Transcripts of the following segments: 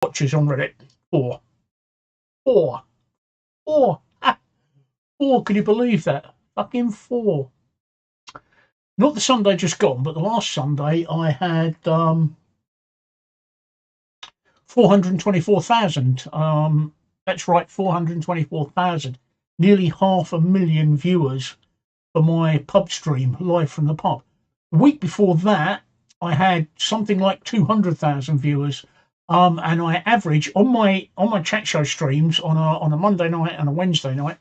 watchers on Reddit. Four. Four. Four. Ah, four. Can you believe that? Fucking four. Not the Sunday just gone, but the last Sunday I had 424,000. That's right, 424,000. Nearly 500,000 viewers for my pub stream live from the pub. The week before that, I had something like 200,000 viewers. And I average on my chat show streams on a Monday night and a Wednesday night,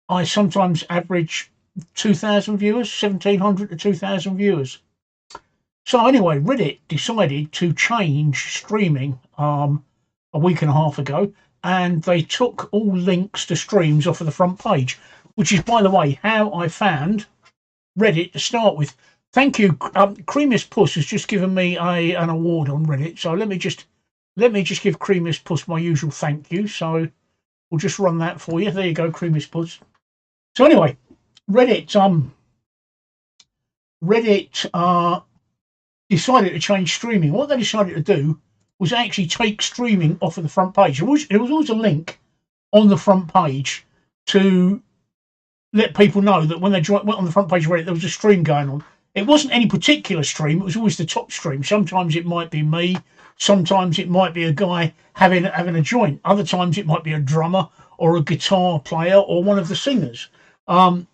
I sometimes average 2,000 viewers, 1,700 to 2,000 viewers. So anyway, Reddit decided to change streaming a week and a half ago, and they took all links to streams off of the front page, which is, by the way, how I found Reddit to start with. Thank you. Creamiest Puss has just given me an award on Reddit, so let me just give Creamiest Puss my usual thank you. So we'll just run that for you. There you go, Creamiest Puss. So anyway, Reddit decided to change streaming. What they decided to do was actually take streaming off of the front page. There was always a link on the front page to let people know that when they went on the front page of Reddit, there was a stream going on. It wasn't any particular stream. It was always the top stream. Sometimes it might be me. Sometimes it might be a guy having a joint. Other times it might be a drummer or a guitar player or one of the singers. And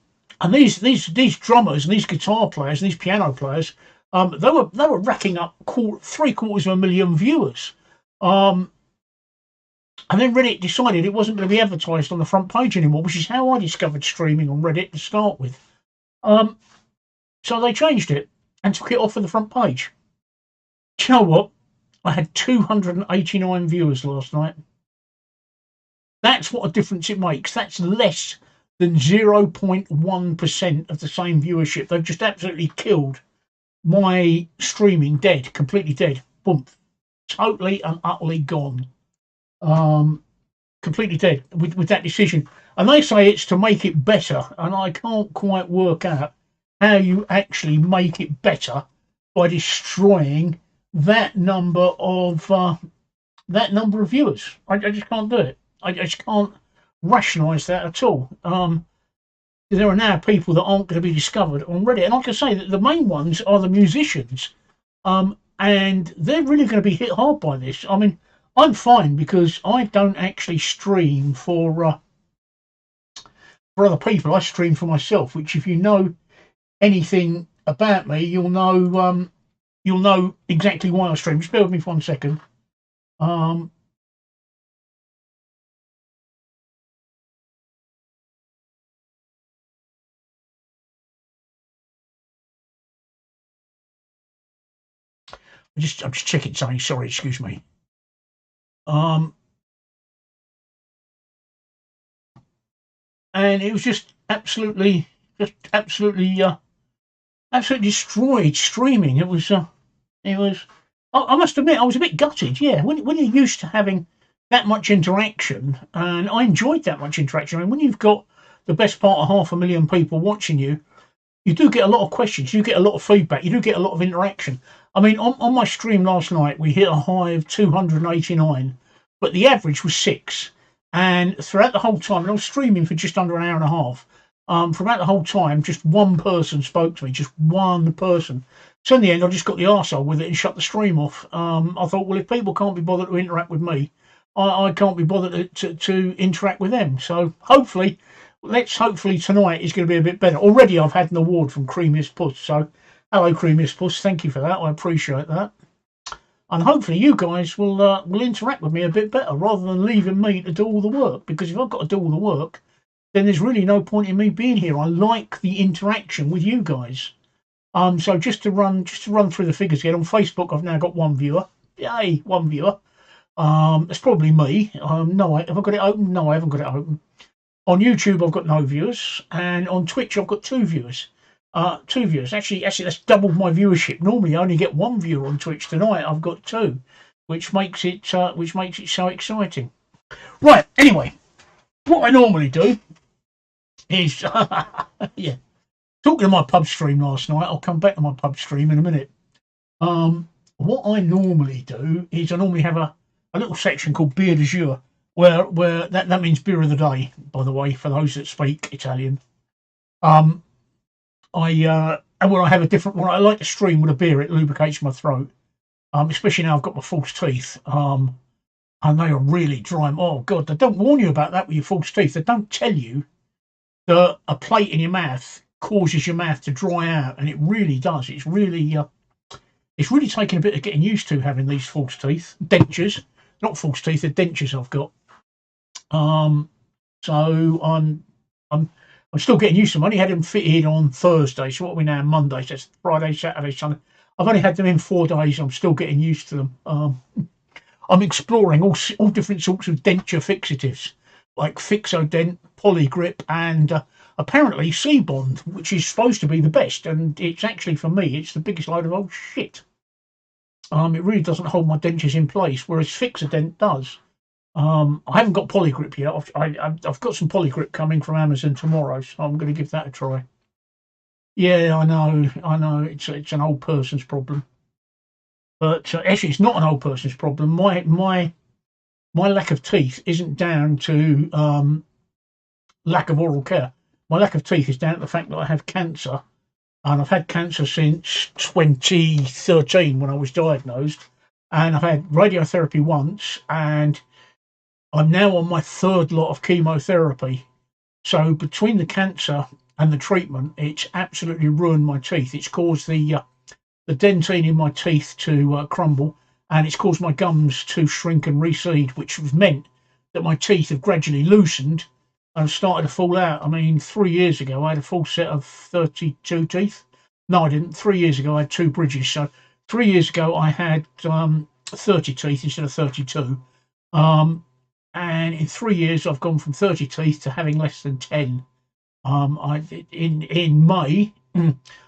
these drummers and these guitar players and these piano players, they were racking up 750,000 viewers. And then Reddit decided it wasn't going to be advertised on the front page anymore, which is how I discovered streaming on Reddit to start with. So they changed it and took it off of the front page. Do you know what? I had 289 viewers last night. That's what a difference it makes. That's less than 0.1% of the same viewership. They've just absolutely killed my streaming, dead, completely dead. Boom. Totally and utterly gone. Completely dead with that decision. And they say it's to make it better, and I can't quite work out how you actually make it better by destroying that number of viewers. I just can't do it. I just can't rationalise that at all. There are now people that aren't going to be discovered on Reddit, and like I say, the main ones are the musicians, and they're really going to be hit hard by this. I mean, I'm fine because I don't actually stream for other people. I stream for myself, which, if you know anything about me, you'll know exactly why I stream. Just bear with me for 1 second. I'm just checking something. Sorry, excuse me. And it was just absolutely destroyed streaming. It was. I must admit, I was a bit gutted. Yeah, when you're used to having that much interaction, and I enjoyed that much interaction. I mean, when you've got the best part of 500,000 people watching you, you do get a lot of questions. You get a lot of feedback. You do get a lot of interaction. I mean, on my stream last night, we hit a high of 289, but the average was 6. And throughout the whole time, and I was streaming for just under an hour and a half, throughout the whole time, just one person spoke to me, just one person. So in the end, I just got the arsehole with it and shut the stream off. I thought, well, if people can't be bothered to interact with me, I can't be bothered to interact with them. So hopefully tonight is going to be a bit better. Already I've had an award from Creamiest Puss. So hello, Creamiest Puss. Thank you for that. I appreciate that. And hopefully you guys will interact with me a bit better rather than leaving me to do all the work. Because if I've got to do all the work, then there's really no point in me being here. I like the interaction with you guys. So just to run through the figures again, on Facebook I've now got 1 viewer. Yay, 1 viewer. It's probably me. No, have I got it open? No, I haven't got it open. On YouTube I've got no viewers, and on Twitch I've got 2 viewers. 2 viewers. Actually, that's doubled my viewership. Normally I only get 1 viewer on Twitch. Tonight I've got 2, which makes it so exciting. Right. Anyway, what I normally do is yeah. Talking to my pub stream last night, I'll come back to my pub stream in a minute. What I normally do is I normally have a little section called Beer du Jour, where that means beer of the day, by the way, for those that speak Italian. Um, and when I have a different one, I like to stream with a beer. It lubricates my throat, especially now I've got my false teeth. And they are really dry. Oh God, they don't warn you about that with your false teeth. They don't tell you that a plate in your mouth causes your mouth to dry out, and it really does. It's really taking a bit of getting used to having these false teeth, dentures, not false teeth, they're dentures I've got. Um, so I'm still getting used to them. I only had them fitted on Thursday, so what are we now? Monday, so it's Friday, Saturday, Sunday. I've only had them in 4 days. I'm still getting used to them. I'm exploring all different sorts of denture fixatives, like Fixodent, Polygrip, and apparently Seabond, which is supposed to be the best. And it's actually, for me, it's the biggest load of old shit. It really doesn't hold my dentures in place, whereas Fixodent does. I haven't got Polygrip yet. I've got some Polygrip coming from Amazon tomorrow, so I'm going to give that a try. Yeah, I know. It's an old person's problem, but actually, it's not an old person's problem. My lack of teeth isn't down to lack of oral care. My lack of teeth is down to the fact that I have cancer, and I've had cancer since 2013 when I was diagnosed, and I've had radiotherapy once, and I'm now on my third lot of chemotherapy. So between the cancer and the treatment, it's absolutely ruined my teeth. It's caused the dentine in my teeth to crumble, and it's caused my gums to shrink and recede, which has meant that my teeth have gradually loosened and started to fall out. I mean, 3 years ago, I had a full set of 32 teeth. No, I didn't. 3 years ago, I had two bridges. So 3 years ago, I had 30 teeth instead of 32. And in 3 years, I've gone from 30 teeth to having less than 10. In May,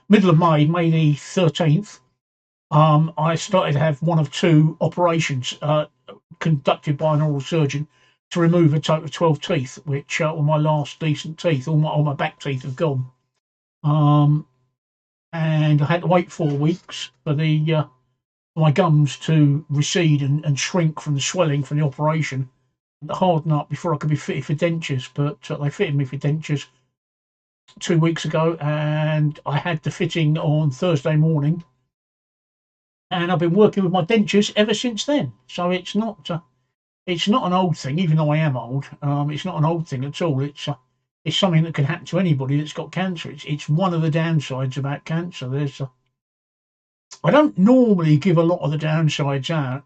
middle of May, May the 13th, I started to have one of two operations conducted by an oral surgeon to remove a total of 12 teeth, which were my last decent teeth. All my back teeth have gone. And I had to wait 4 weeks for my gums to recede and shrink from the swelling from the operation, harden up before I could be fitted for dentures. But they fitted me for dentures 2 weeks ago, and I had the fitting on Thursday morning, and I've been working with my dentures ever since then. So it's not an old thing, even though I am old. It's not an old thing at all. It's something that can happen to anybody that's got cancer. It's one of the downsides about cancer. I don't normally give a lot of the downsides out,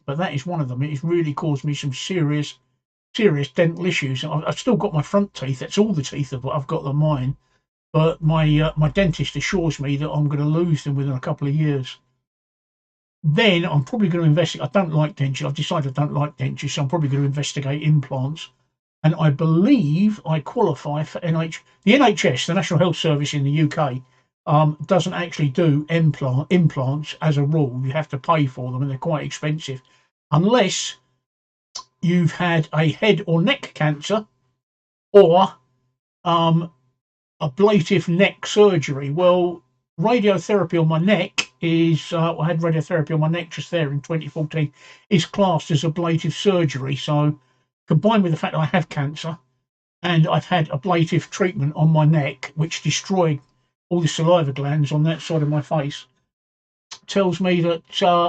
but that is one of them. It's really caused me some serious dental issues. I've still got my front teeth. That's all the teeth I've got on mine. But my dentist assures me that I'm going to lose them within a couple of years. Then I'm probably going to investigate. I don't like dentures. I've decided I don't like dentures, so I'm probably going to investigate implants. And I believe I qualify for the NHS, the National Health Service in the UK, doesn't actually do implants as a rule. You have to pay for them, and they're quite expensive, unless you've had a head or neck cancer or ablative neck surgery. Well, radiotherapy on my neck I had radiotherapy on my neck just there in 2014, is classed as ablative surgery. So combined with the fact that I have cancer and I've had ablative treatment on my neck, which destroyed all the saliva glands on that side of my face, tells me that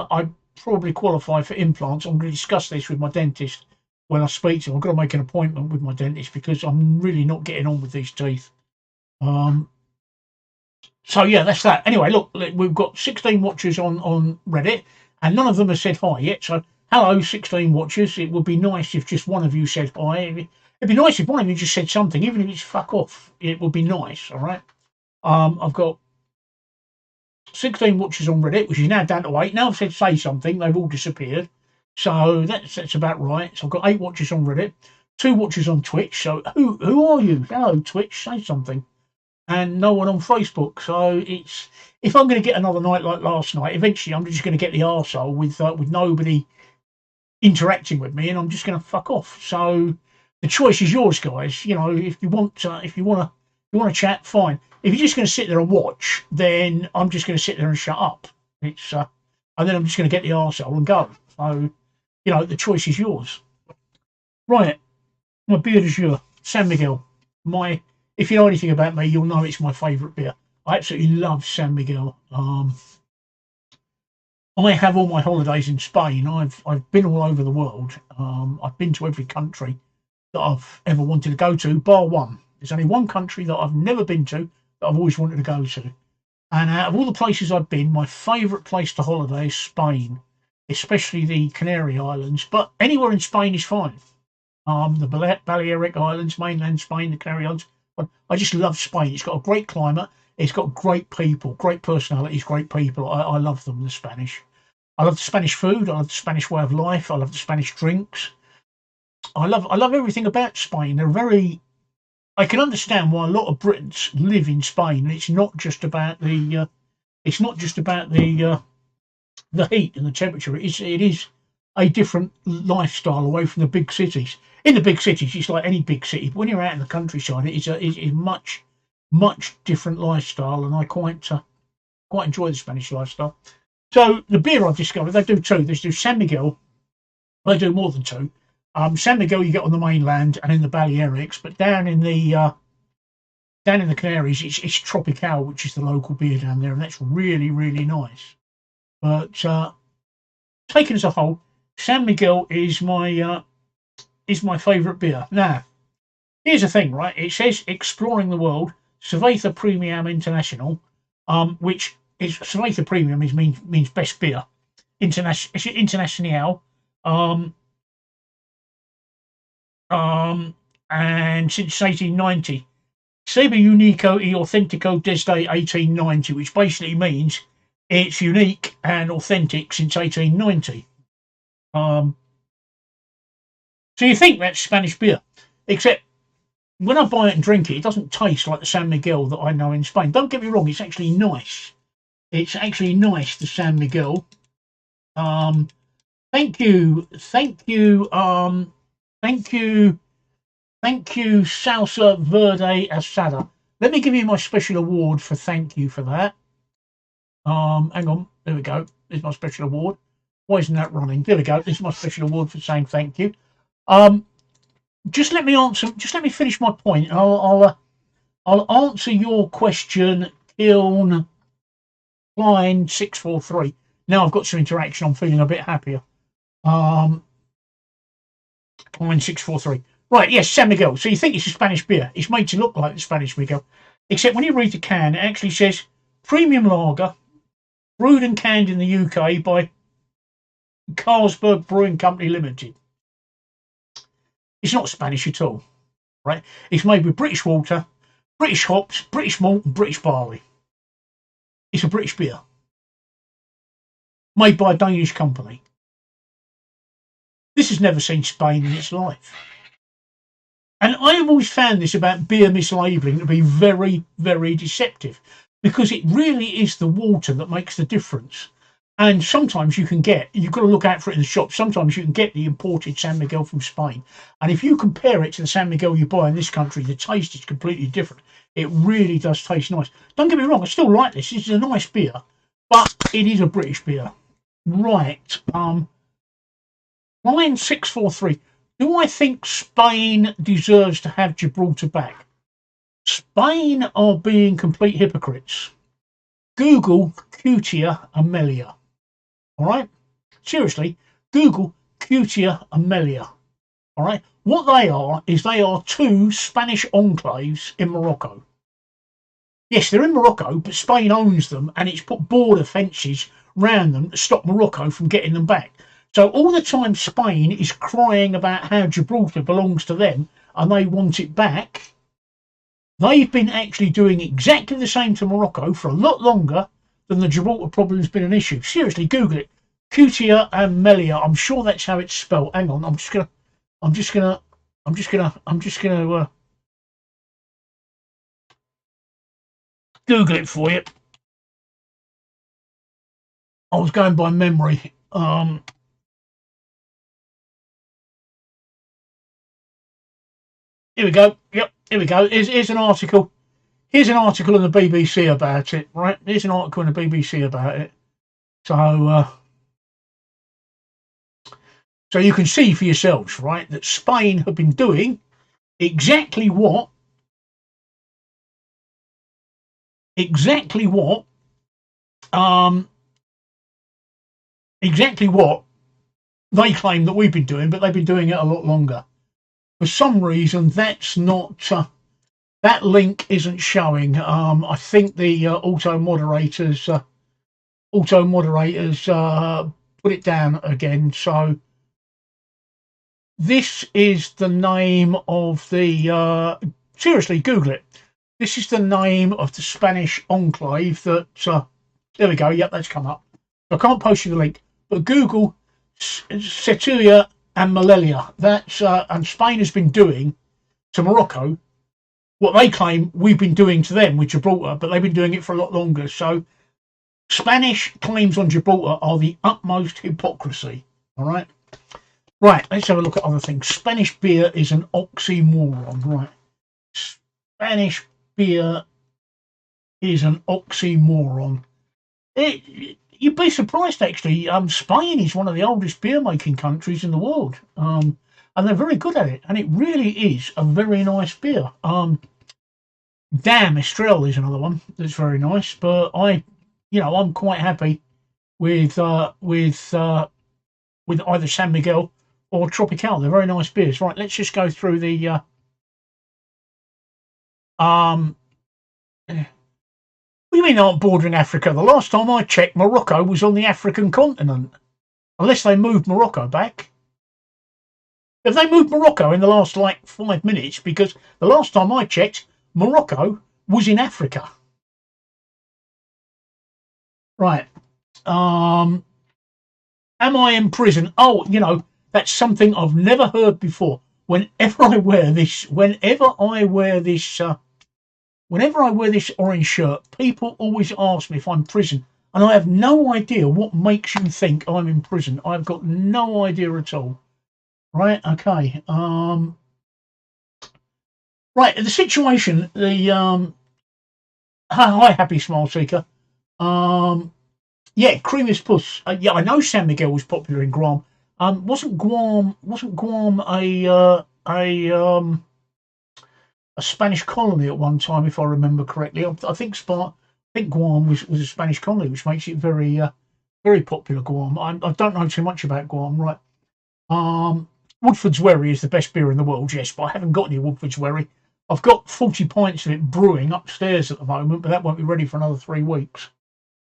I probably qualify for implants. I'm going to discuss this with my dentist when I speak to him. I've got to make an appointment with my dentist because I'm really not getting on with these teeth. So yeah, that's that. Anyway, look, we've got 16 watchers on Reddit, and none of them have said hi yet. So hello, 16 watchers. It would be nice if just one of you said hi. It'd be nice if one of you just said something, even if it's fuck off. It would be nice. All right. I've got 16 watchers on Reddit, which is now down to 8. Now I've said say something, they've all disappeared. So that's about right. So I've got 8 watchers on Reddit, 2 watchers on Twitch. So who are you? Hello, Twitch. Say something. And no one on Facebook. So if I'm going to get another night like last night, eventually I'm just going to get the arsehole with nobody interacting with me, and I'm just going to fuck off. So the choice is yours, guys. You know, if you want to chat, fine. If you're just going to sit there and watch, then I'm just going to sit there and shut up. And then I'm just going to get the arsehole and go. So you know, the choice is yours. Right, my beer du jour, San Miguel. If you know anything about me, you'll know it's my favourite beer. I absolutely love San Miguel. I have all my holidays in Spain. I've been all over the world. I've been to every country that I've ever wanted to go to, bar one. There's only one country that I've never been to that I've always wanted to go to. And out of all the places I've been, my favourite place to holiday is Spain, especially the Canary Islands. But anywhere in Spain is fine. The Balearic Islands, mainland Spain, the Canary Islands. But I just love Spain. It's got a great climate. It's got great people, great personalities, great people. I love them, the Spanish. I love the Spanish food. I love the Spanish way of life. I love the Spanish drinks. I love everything about Spain. They're very. I can understand why a lot of Britons live in Spain. It's not just about the. It's not just about the heat and the temperature. It is a different lifestyle away from the big cities. In the big cities, it's like any big city. But when you're out in the countryside, it's a much different lifestyle, and I quite enjoy the Spanish lifestyle. So the beer I've discovered, they do two. They do San Miguel. They do more than two. San Miguel you get on the mainland and in the Balearics, but down in the Canaries, it's Tropical, which is the local beer down there, and that's really nice. But taken as a whole, San Miguel is my favourite beer. Now, here's the thing, right? It says exploring the world, Cerveza Premium International, which is Cerveza Premium means best beer. International. And since 1890, Saber Unico y Authentico desde 1890, which basically means it's unique and authentic since 1890. So you think that's Spanish beer, except when I buy it and drink it, it doesn't taste like the San Miguel that I know in Spain. Don't get me wrong, it's actually nice. It's actually nice, the San Miguel. Thank you, Salsa Verde Asada. Let me give you my special award for thank you for that. Hang on, there we go. There's my special award. Why isn't that running? There we go. This is my special award for saying thank you. Just let me finish my point. I'll answer your question, Kiln Klein 643. Now I've got some interaction. I'm feeling a bit happier. Klein 643. Right, yes, San Miguel. So you think it's a Spanish beer. It's made to look like the Spanish Miguel. Except when you read the can, it actually says premium lager, brewed and canned in the UK by Carlsberg Brewing Company Limited. It's not Spanish at all, right? It's made with British water, British hops, British malt, and British barley. It's a British beer. Made by a Danish company. This has never seen Spain in its life. And I've always found this about beer mislabelling to be very, very deceptive, because it really is the water that makes the difference. And sometimes you've got to look out for it in the shop. Sometimes you can get the imported San Miguel from Spain. And if you compare it to the San Miguel you buy in this country, the taste is completely different. It really does taste nice. Don't get me wrong, I still like this. This is a nice beer, but it is a British beer. Right. Line 643. Do I think Spain deserves to have Gibraltar back? Spain are being complete hypocrites. Google Cutia Amelia. All right? Seriously, Google Cutia Amelia. All right? What they are is they are two Spanish enclaves in Morocco. Yes, they're in Morocco, but Spain owns them, and it's put border fences round them to stop Morocco from getting them back. So all the time Spain is crying about how Gibraltar belongs to them and they want it back, they've been actually doing exactly the same to Morocco for a lot longer than the Gibraltar problem has been an issue. Seriously, Google it. Cutia Amelia. I'm sure that's how it's spelled. Hang on, I'm just gonna Google it for you. I was going by memory. Here we go. Yep, here we go. Here's an article. Here's an article in the BBC about it, right? Here's an article in the BBC about it. So So you can see for yourselves, right, that Spain have been doing exactly what um exactly what they claim that we've been doing, but they've been doing it a lot longer. For some reason, that's not that link isn't showing. I think the auto moderators put it down again. So this is the name of the seriously, Google it. This is the name of the Spanish enclave that there we go. Yep, that's come up. I can't post you the link, but Google Ceuta and Melilla. That's and Spain has been doing to Morocco what they claim we've been doing to them with Gibraltar, but they've been doing it for a lot longer. So Spanish claims on Gibraltar are the utmost hypocrisy. All right. Right, let's have a look at other things. Spanish beer is an oxymoron. Right. Spanish beer is an oxymoron. You'd be surprised, actually. Spain is one of the oldest beer making countries in the world. And they're very good at it. And it really is a very nice beer. Damn Estrella is another one that's very nice. But I'm quite happy with either San Miguel or Tropical. They're very nice beers. Right, let's just go through the what do you mean aren't bordering Africa? The last time I checked, Morocco was on the African continent. Unless they moved Morocco back. Have they moved Morocco in the last 5 minutes? Because the last time I checked, Morocco was in Africa. Right. Am I in prison? Oh, that's something I've never heard before. Whenever I wear this orange shirt, people always ask me if I'm in prison, and I have no idea what makes you think I'm in prison. I've got no idea at all. Right? Okay. Right. The situation. Hi, Happy Smile Seeker. Yeah, Creamer's Puss. Yeah, I know San Miguel was popular in Guam. Wasn't Guam a Spanish colony at one time, if I remember correctly? I think Guam was a Spanish colony, which makes it very very popular. Guam. I don't know too much about Guam, right? Woodford's Wherry is the best beer in the world, yes, but I haven't got any Woodford's Wherry. I've got 40 pints of it brewing upstairs at the moment, but that won't be ready for another 3 weeks.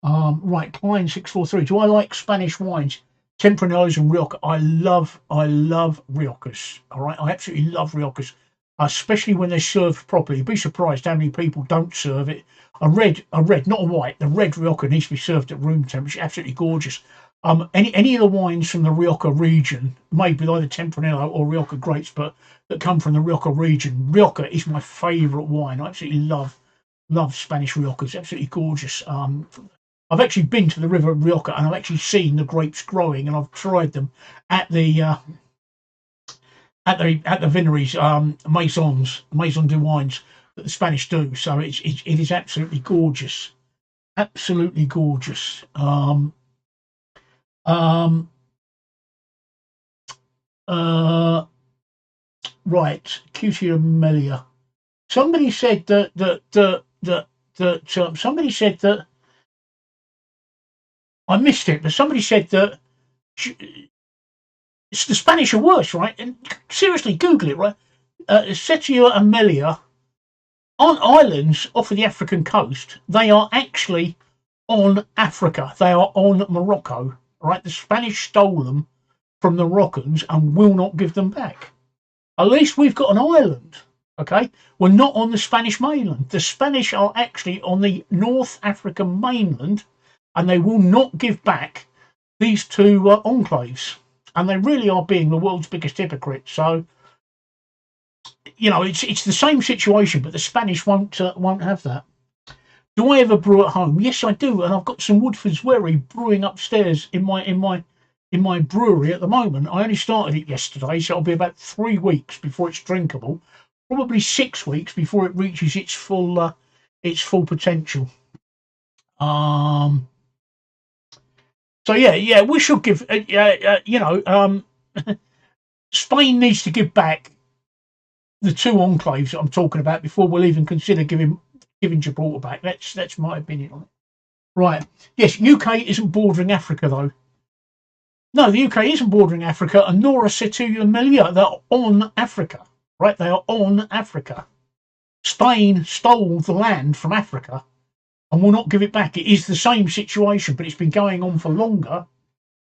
Right, Klein 643. Do I like Spanish wines? Tempranillos and Rioja. I love Riojas. All right, I absolutely love Riojas, especially when they're served properly. You'd be surprised how many people don't serve it. A red, not a white. The red Rioja needs to be served at room temperature. Absolutely gorgeous. Any of the wines from the Rioja region, made with either Tempranillo or Rioja grapes, but that come from the Rioja region. Rioja is my favourite wine. I absolutely love Spanish Riojas. Absolutely gorgeous. I've actually been to the River Rioja and I've actually seen the grapes growing, and I've tried them at the vineries, Maison de Wines that the Spanish do. So it is absolutely gorgeous, absolutely gorgeous. Right, Cutie Amelia. Somebody said that somebody said that. I missed it, but somebody said that the Spanish are worse, right? And seriously, Google it, right? Ceuta and Melilla aren't islands off of the African coast. They are actually on Africa. They are on Morocco, right? The Spanish stole them from the Moroccans and will not give them back. At least we've got an island, okay? We're not on the Spanish mainland. The Spanish are actually on the North African mainland, and they will not give back these two enclaves. And they really are being the world's biggest hypocrites. So, it's the same situation, but the Spanish won't have that. Do I ever brew at home? Yes, I do, and I've got some Woodford's Wherry brewing upstairs in my brewery at the moment. I only started it yesterday, so it'll be about 3 weeks before it's drinkable. Probably 6 weeks before it reaches its full potential. So yeah, we should give Spain needs to give back the 2 enclaves that I'm talking about before we'll even consider giving Gibraltar back. That's my opinion on it. Right. Yes, UK isn't bordering Africa though. No, the UK isn't bordering Africa, and nor are Ceuta and Melilla. They're on Africa, right? They are on Africa. Spain stole the land from Africa and will not give it back. It is the same situation, but it's been going on for longer.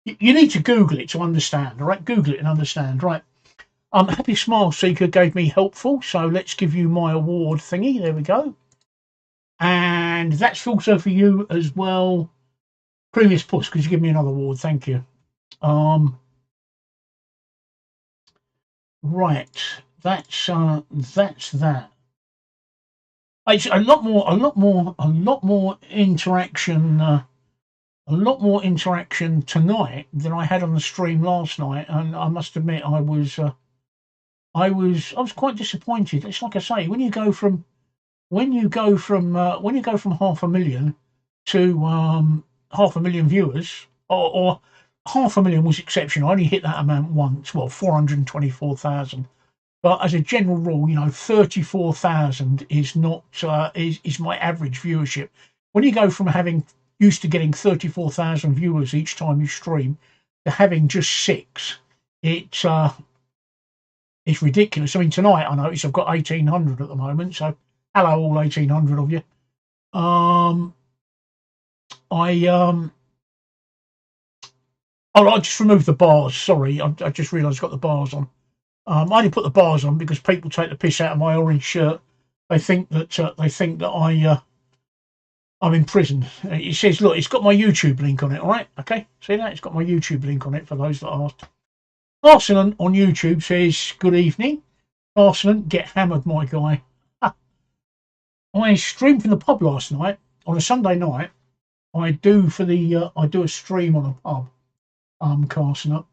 You need to Google it to understand, all right? Google it and understand, right? Happy Smile Seeker gave me helpful, so let's give you my award thingy. There we go. And that's also for you as well. Previous Puss, could you give me another award? Thank you. Right, that's that. It's a lot more interaction. A lot more interaction tonight than I had on the stream last night, and I must admit I was quite disappointed. It's like I say, when you go from 500,000 to 500,000 viewers, or 500,000 was exceptional. I only hit that amount once. Well, 424,000. But as a general rule, 34,000 is not is my average viewership. When you go from having used to getting 34,000 viewers each time you stream to having just 6, it's ridiculous. I mean, tonight I notice I've got 1,800 at the moment. So hello, all 1,800 of you. I just removed the bars. Sorry, I just realised I've got the bars on. I only put the bars on because people take the piss out of my orange shirt. They think that I'm in prison. It says, look, it's got my YouTube link on it. All right, okay. See that? It's got my YouTube link on it for those that asked. Arsenal on YouTube says, good evening. Arsenal, get hammered, my guy. I streamed from the pub last night on a Sunday night. I do a stream on a pub. Casting up.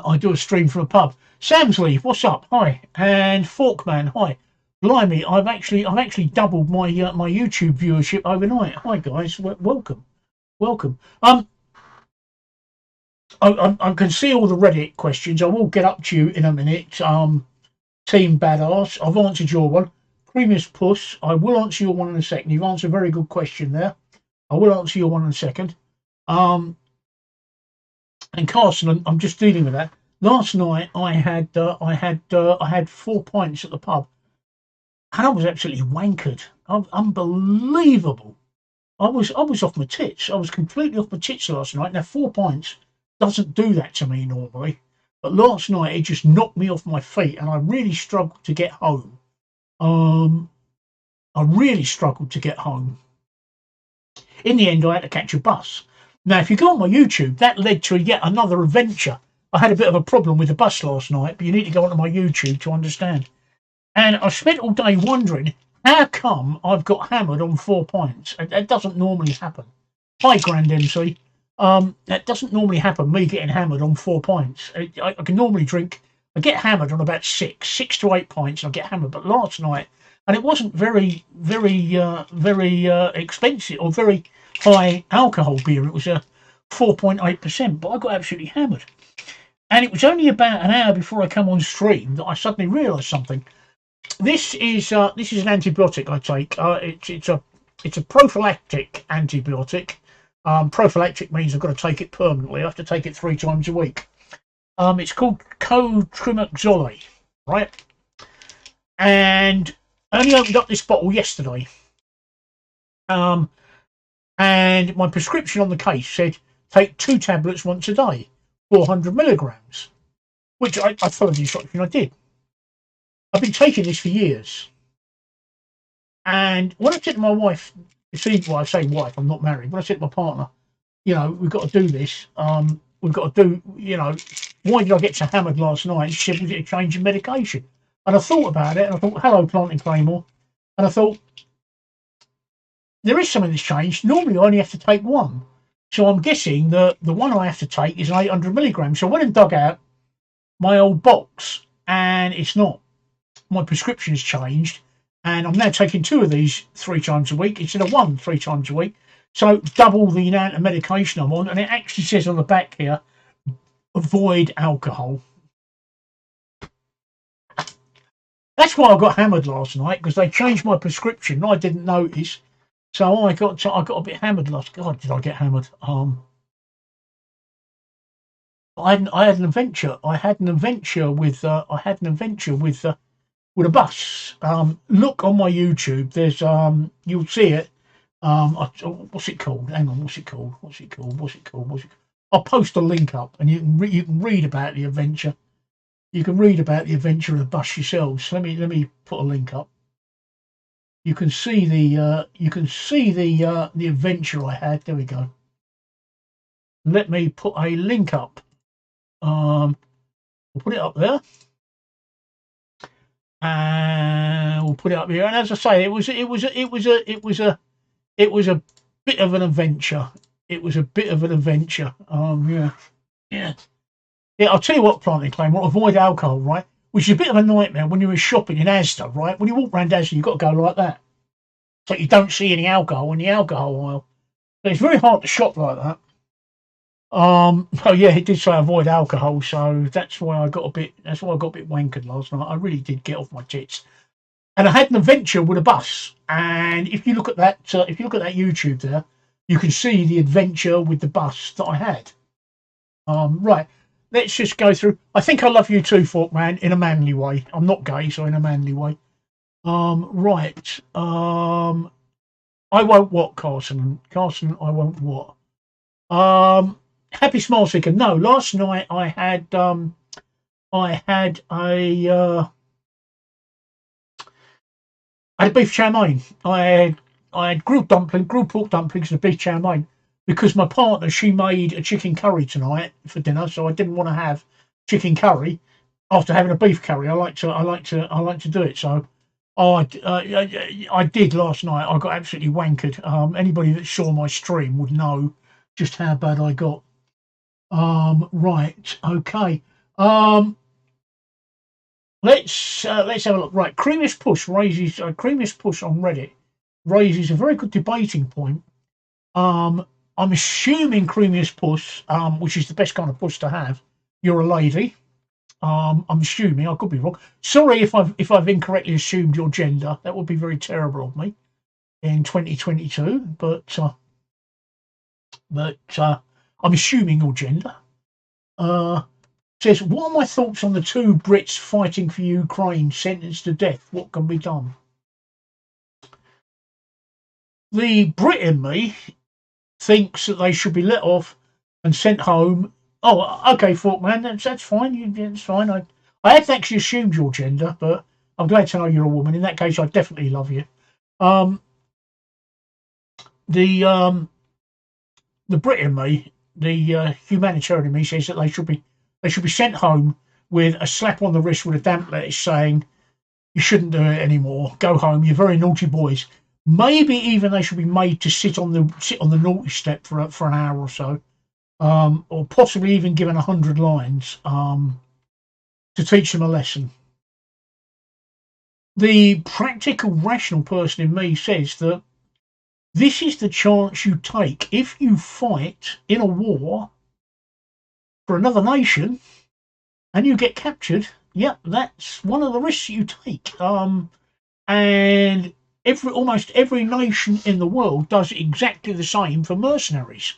I do a stream from a pub. Samsley, what's up? Hi. And Forkman, hi. Blimey, I've actually doubled my my YouTube viewership overnight. Hi guys, welcome. I can see all the Reddit questions. I will get up to you in a minute. Team Badass, I've answered your one. Previous Puss, I will answer your one in a second. You've answered a very good question there. I will answer your one in a second. And Carson, I'm just dealing with that. Last night I had 4 pints at the pub, and I was absolutely wankered. Unbelievable. I was off my tits. I was completely off my tits last night. Now 4 pints doesn't do that to me normally, but last night it just knocked me off my feet, and I really struggled to get home. In the end, I had to catch a bus. Now, if you go on my YouTube, that led to yet another adventure. I had a bit of a problem with the bus last night, but you need to go onto my YouTube to understand. And I spent all day wondering, how come I've got hammered on 4 pints? That doesn't normally happen. Hi, Grand MC. That doesn't normally happen, me getting hammered on 4 pints. I can normally drink, I get hammered on about 6 to 8 pints, and I get hammered. But last night, and it wasn't very expensive or very high alcohol beer. It was a 4.8%, but I got absolutely hammered. And it was only about an hour before I come on stream that I suddenly realised something. This is an antibiotic I take. It's a prophylactic antibiotic. Prophylactic means I've got to take it permanently. I have to take it 3 times a week. It's called cotrimoxazole, right? And I only opened up this bottle yesterday. And my prescription on the case said take 2 tablets once a day, 400 milligrams, which I followed the instruction. I did. I've been taking this for years. And when I said to my wife, I say wife, I'm not married, but I said to my partner, we've got to do this. We've got to do, why did I get so hammered last night? And she said, was it a change in medication? And I thought about it, and I thought, hello, Planting Claymore. And I thought, there is something that's changed. Normally, I only have to take 1. So I'm guessing that the one I have to take is 800 milligrams. So I went and dug out my old box, and it's not. My prescription has changed, and I'm now taking 2 of these 3 times a week instead of 1 3 times a week. So double the amount of medication I'm on, and it actually says on the back here, avoid alcohol. That's why I got hammered last night, because they changed my prescription. I didn't notice, so I got a bit hammered last. God, did I get hammered? I had an adventure. I had an adventure with with a bus. Look on my YouTube. There's you'll see it. What's it called? Hang on. What's it called? I'll post a link up, and you can read about the adventure. You can read about the adventure of the bus yourselves. Let me put a link up. You can see the adventure I had. There we go. Let me put a link up. We'll put it up there, and we'll put it up here. And as I say, it was a bit of an adventure. It was a bit of an adventure. Yeah. I'll tell you what, planting claim. We'll avoid alcohol, right? Which is a bit of a nightmare when you're shopping in Asda, right? When you walk around Asda, you've got to go like that, so you don't see any alcohol in the alcohol aisle. So it's very hard to shop like that. Oh yeah, it did say avoid alcohol, so that's why I got a bit wankered last night. I really did get off my tits. And I had an adventure with a bus. And if you look at that, YouTube there, you can see the adventure with the bus that I had. Right, let's just go through. I think I love you too, Forkman, in a manly way. I'm not gay, so in a manly way. Right. I won't what, Carson? Carson, I won't what? Happy Smile Seeker. No, last night I had beef chow mein. I had grilled pork dumplings and beef chow mein, because my partner, she made a chicken curry tonight for dinner, so I didn't want to have chicken curry after having a beef curry. I like to do it. So I did last night. I got absolutely wankered. Anybody that saw my stream would know just how bad I got. Right, okay. Let's have a look. Right, Creamiest Push on Reddit raises a very good debating point. I'm assuming Creamiest Push, which is the best kind of push to have, you're a lady. I'm assuming, I could be wrong. Sorry if I've incorrectly assumed your gender. That would be very terrible of me in 2022. But I'm assuming your gender. Says, what are my thoughts on the 2 Brits fighting for Ukraine sentenced to death? What can be done? The Brit in me thinks that they should be let off and sent home. Oh, okay, Forkman, that's fine. That's fine. I had actually assumed your gender, but I'm glad to know you're a woman. In that case, I definitely love you. The Brit in me, the humanitarian in me, says that they should be sent home with a slap on the wrist with a damp lettuce saying, you shouldn't do it anymore. Go home. You're very naughty boys. Maybe even they should be made to sit on the naughty step for an hour or so, or possibly even given 100 lines to teach them a lesson. The practical, rational person in me says that this is the chance you take if you fight in a war for another nation and you get captured. Yeah, that's one of the risks you take. And almost every nation in the world does exactly the same for mercenaries.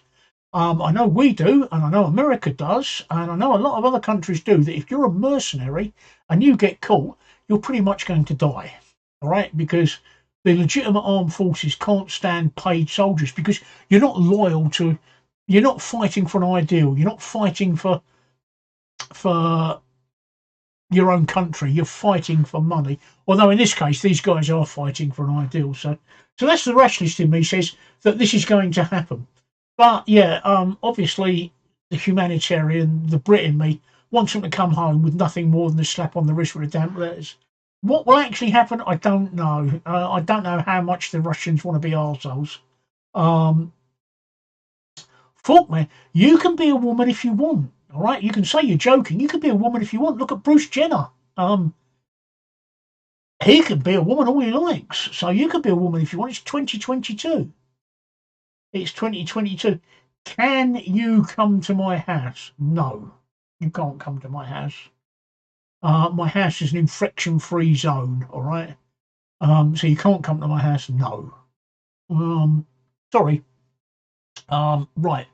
I know we do, and I know America does, and I know a lot of other countries do, that if you're a mercenary and you get caught, you're pretty much going to die. All right, because the legitimate armed forces can't stand paid soldiers, because you're not loyal to, you're not fighting for an ideal, you're not fighting for your own country, you're fighting for money. Although in this case, these guys are fighting for an ideal. So that's the rationalist in me says that this is going to happen. But yeah, obviously the humanitarian, the Brit in me, wants them to come home with nothing more than a slap on the wrist with a damp lettuce. What will actually happen, I don't know. I don't know how much the Russians want to be arseholes. Forkman, you can be a woman if you want. All right, you can say you're joking. You can be a woman if you want. Look at Bruce Jenner. He could be a woman all he likes. So you could be a woman if you want. It's 2022. It's 2022. Can you come to my house? No, you can't come to my house. My house is an infection-free zone. All right. So you can't come to my house. No. Sorry. Right.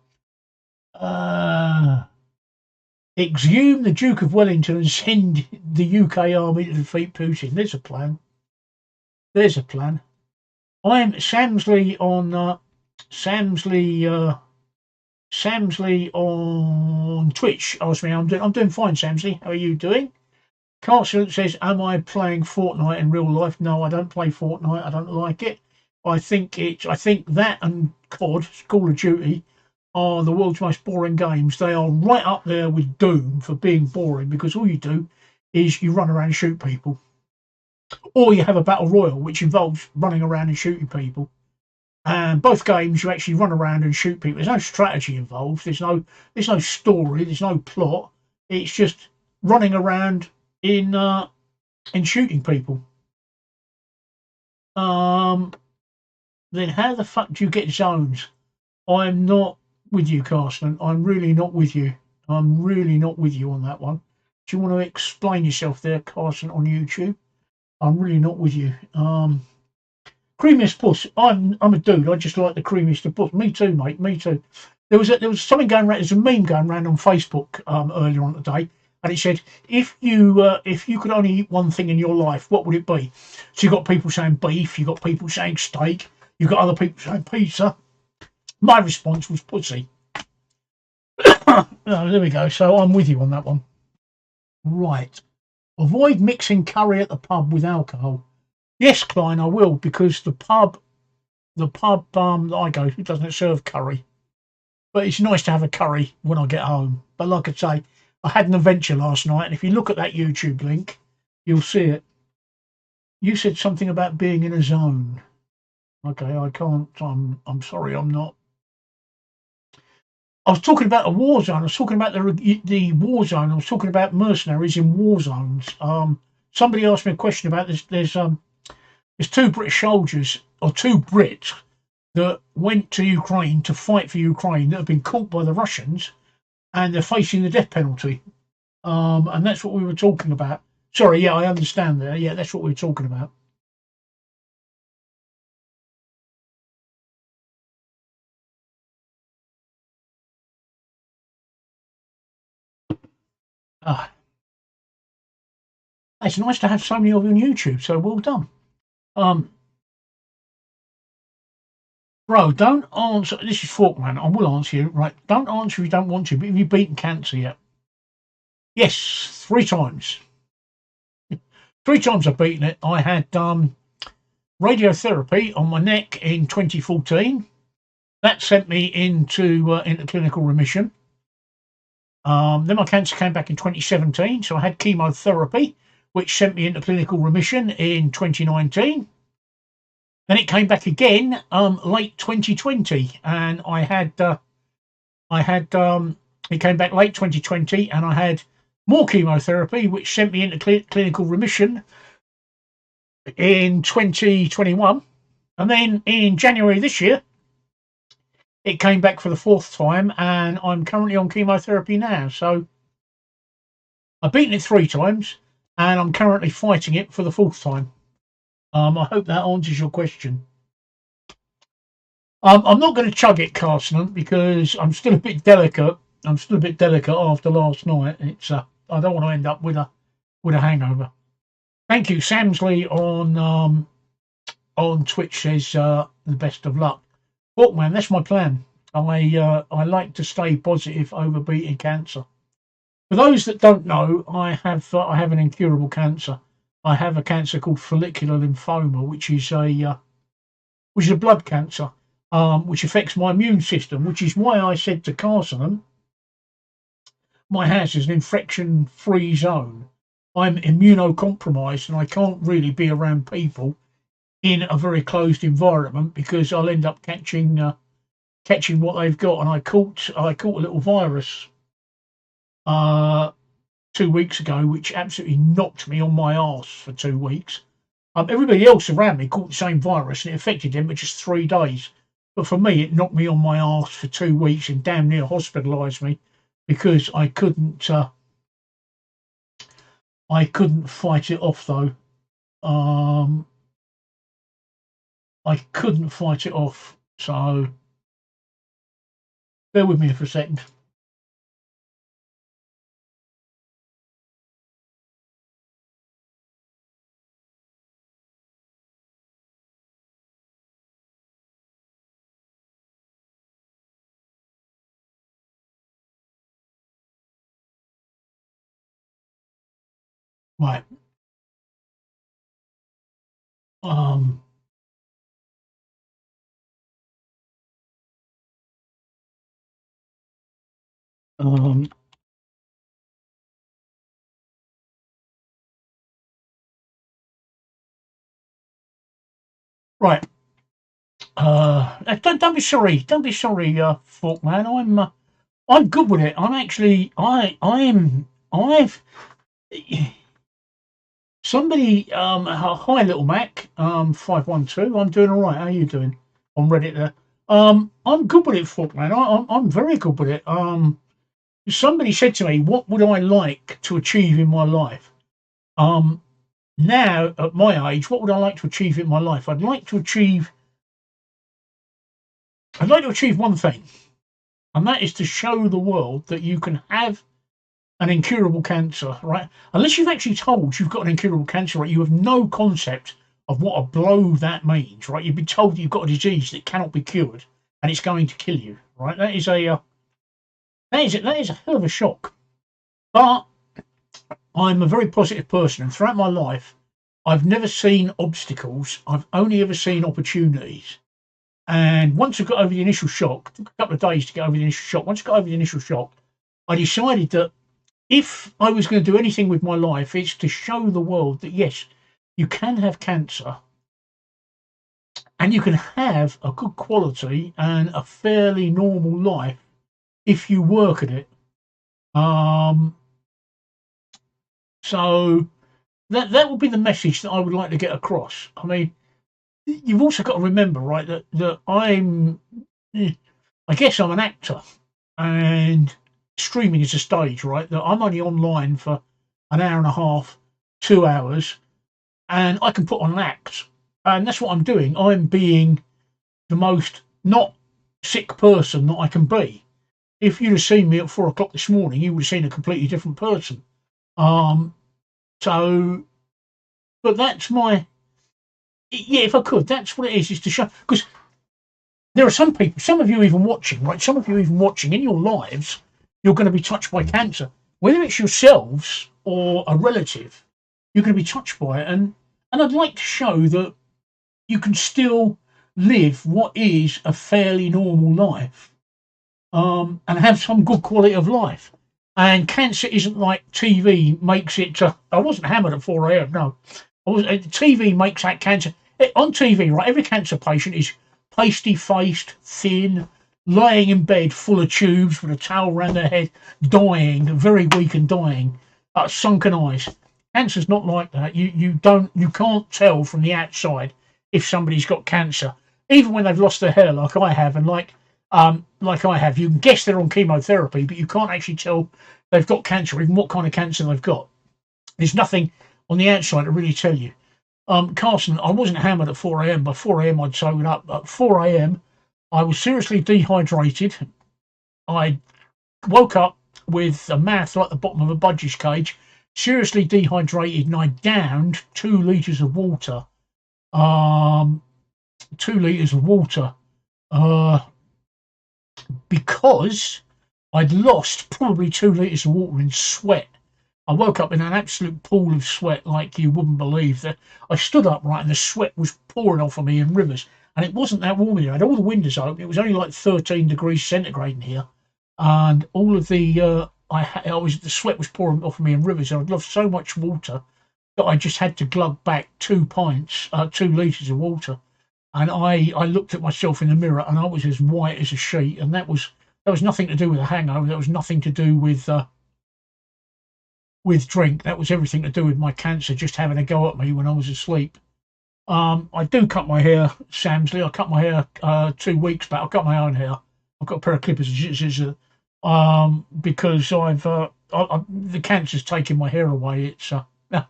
Exhume the Duke of Wellington and send the UK army to defeat Putin. There's a plan. There's a plan. I'm Samsley on Samsley on Twitch. Ask me, I'm doing fine, Samsley. How are you doing? Carson says, "Am I playing Fortnite in real life?" No, I don't play Fortnite. I don't like it. I think that and COD, Call of Duty, are the world's most boring games. They are right up there with Doom for being boring because all you do is you run around and shoot people, or you have a battle royal which involves running around and shooting people. And both games, you actually run around and shoot people. There's no strategy involved. There's no story. There's no plot. It's just running around in shooting people. Then how the fuck do you get zones? I'm not with you, Carson. I'm really not with you. I'm really not with you on that one. Do you want to explain yourself there, Carson, on YouTube? I'm really not with you. Creamiest puss. I'm a dude. I just like the creamiest of puss. Me too, mate. Me too. There was something going around. There's a meme going around on Facebook earlier on today, and it said, if you could only eat one thing in your life, what would it be? So you got people saying beef. You got people saying steak. You got other people saying pizza. My response was pussy. Oh, there we go. So I'm with you on that one. Right. Avoid mixing curry at the pub with alcohol. Yes, Klein, I will, because the pub that I go to doesn't serve curry. But it's nice to have a curry when I get home. But like I say, I had an adventure last night, and if you look at that YouTube link, you'll see it. You said something about being in a zone. Okay, I can't. I'm sorry, I'm not. I was talking about a war zone. I was talking about the war zone. I was talking about mercenaries in war zones. Somebody asked me a question about this. There's two British soldiers, or two Brits, that went to Ukraine to fight for Ukraine that have been caught by the Russians, and they're facing the death penalty. And that's what we were talking about. Sorry, yeah, I understand there. Yeah, that's what we were talking about. Ah, it's nice to have so many of you on YouTube. So well done. Um, Bro, don't answer. This is Forkman. I will answer you. Right. Don't answer if you don't want to, but have you beaten cancer yet? Yes, 3 times. 3 times I've beaten it. I had radiotherapy on my neck in 2014. That sent me into clinical remission. Then my cancer came back in 2017, so I had chemotherapy, which sent me into clinical remission in 2019. Then it came back again late 2020, and it came back late 2020, and I had more chemotherapy, which sent me into clinical remission in 2021. And then in January this year, it came back for the 4th time, and I'm currently on chemotherapy now. So I've beaten it 3 times, and I'm currently fighting it for the 4th time. I hope that answers your question. I'm not going to chug it, Carson, because I'm still a bit delicate. After last night. It's I don't want to end up with a hangover. Thank you, Samsley on Twitch says the best of luck. Look, man, that's my plan. I like to stay positive over beating cancer. For those that don't know, I have an incurable cancer. I have a cancer called follicular lymphoma, which is a blood cancer, which affects my immune system. Which is why I said to Carson, my house is an infection-free zone. I'm immunocompromised, and I can't really be around people in a very closed environment because I'll end up catching what they've got. And I caught a little virus 2 weeks ago, which absolutely knocked me on my arse for 2 weeks. Everybody else around me caught the same virus and it affected them for just 3 days. But for me, it knocked me on my arse for 2 weeks and damn near hospitalised me because I couldn't fight it off though. I couldn't fight it off. So bear with me for a second. Right. Um, um, right. Don't be sorry. Don't be sorry, Fork Man. I'm good with it. I'm actually, I've, somebody, hi, little Mac, 512. I'm doing all right. How are you doing on Reddit there? I'm good with it, Fork Man. I'm very good with it. Somebody said to me, what would I like to achieve in my life? Now at my age, what would I like to achieve in my life? I'd like to achieve one thing, and that is to show the world that you can have an incurable cancer, right? Unless you've actually told you've got an incurable cancer, right? You have no concept of what a blow that means, right? You've been told that you've got a disease that cannot be cured and it's going to kill you, right? That is a hell of a shock. But I'm a very positive person, and throughout my life, I've never seen obstacles. I've only ever seen opportunities. And once I got over the initial shock, it took a couple of days to get over the initial shock. Once I got over the initial shock, I decided that if I was going to do anything with my life, it's to show the world that yes, you can have cancer and you can have a good quality and a fairly normal life if you work at it. Um, so that would be the message that I would like to get across. I mean, you've also got to remember, right, that I guess I'm an actor, and streaming is a stage, right? That I'm only online for an hour and a half, 2 hours, and I can put on an act, and that's what I'm doing. I'm being the most not sick person that I can be. If you'd have seen me at 4 o'clock this morning, you would have seen a completely different person. Um, so, but that's my yeah. If I could, that's what it is to show because there are some people, some of you even watching, right? Some of you even watching in your lives, you're going to be touched by cancer, whether it's yourselves or a relative. You're going to be touched by it, and I'd like to show that you can still live what is a fairly normal life, and have some good quality of life. And cancer isn't like TV makes it. I wasn't hammered at 4 a.m. No, I was. TV makes that cancer on TV. Right, every cancer patient is pasty faced, thin, lying in bed full of tubes with a towel around their head, dying, very weak and dying, sunken eyes. Cancer's not like that. You can't tell from the outside if somebody's got cancer, even when they've lost their hair, like I have, and like I have. You can guess they're on chemotherapy, but you can't actually tell they've got cancer, even what kind of cancer they've got. There's nothing on the outside to really tell you. Carson, I wasn't hammered at 4 a.m. By 4 a.m., I'd sobered up. At 4 a.m., I was seriously dehydrated. I woke up with a mouth like the bottom of a budgie cage, seriously dehydrated, and I downed 2 litres of water. 2 litres of water. Because I'd lost probably 2 litres of water in sweat. I woke up in an absolute pool of sweat like you wouldn't believe. That I stood upright and the sweat was pouring off of me in rivers. And it wasn't that warm here. I had all the windows open. It was only like 13 degrees centigrade in here. And all of the the sweat was pouring off of me in rivers. And I'd lost so much water that I just had to glug back 2 litres of water. And I looked at myself in the mirror and I was as white as a sheet. And that was nothing to do with a hangover. That was nothing to do with drink. That was everything to do with my cancer just having a go at me when I was asleep. I do cut my hair, Samsley. I cut my hair 2 weeks back. I cut my own hair. I've got a pair of clippers, because the cancer's taking my hair away. It's yeah,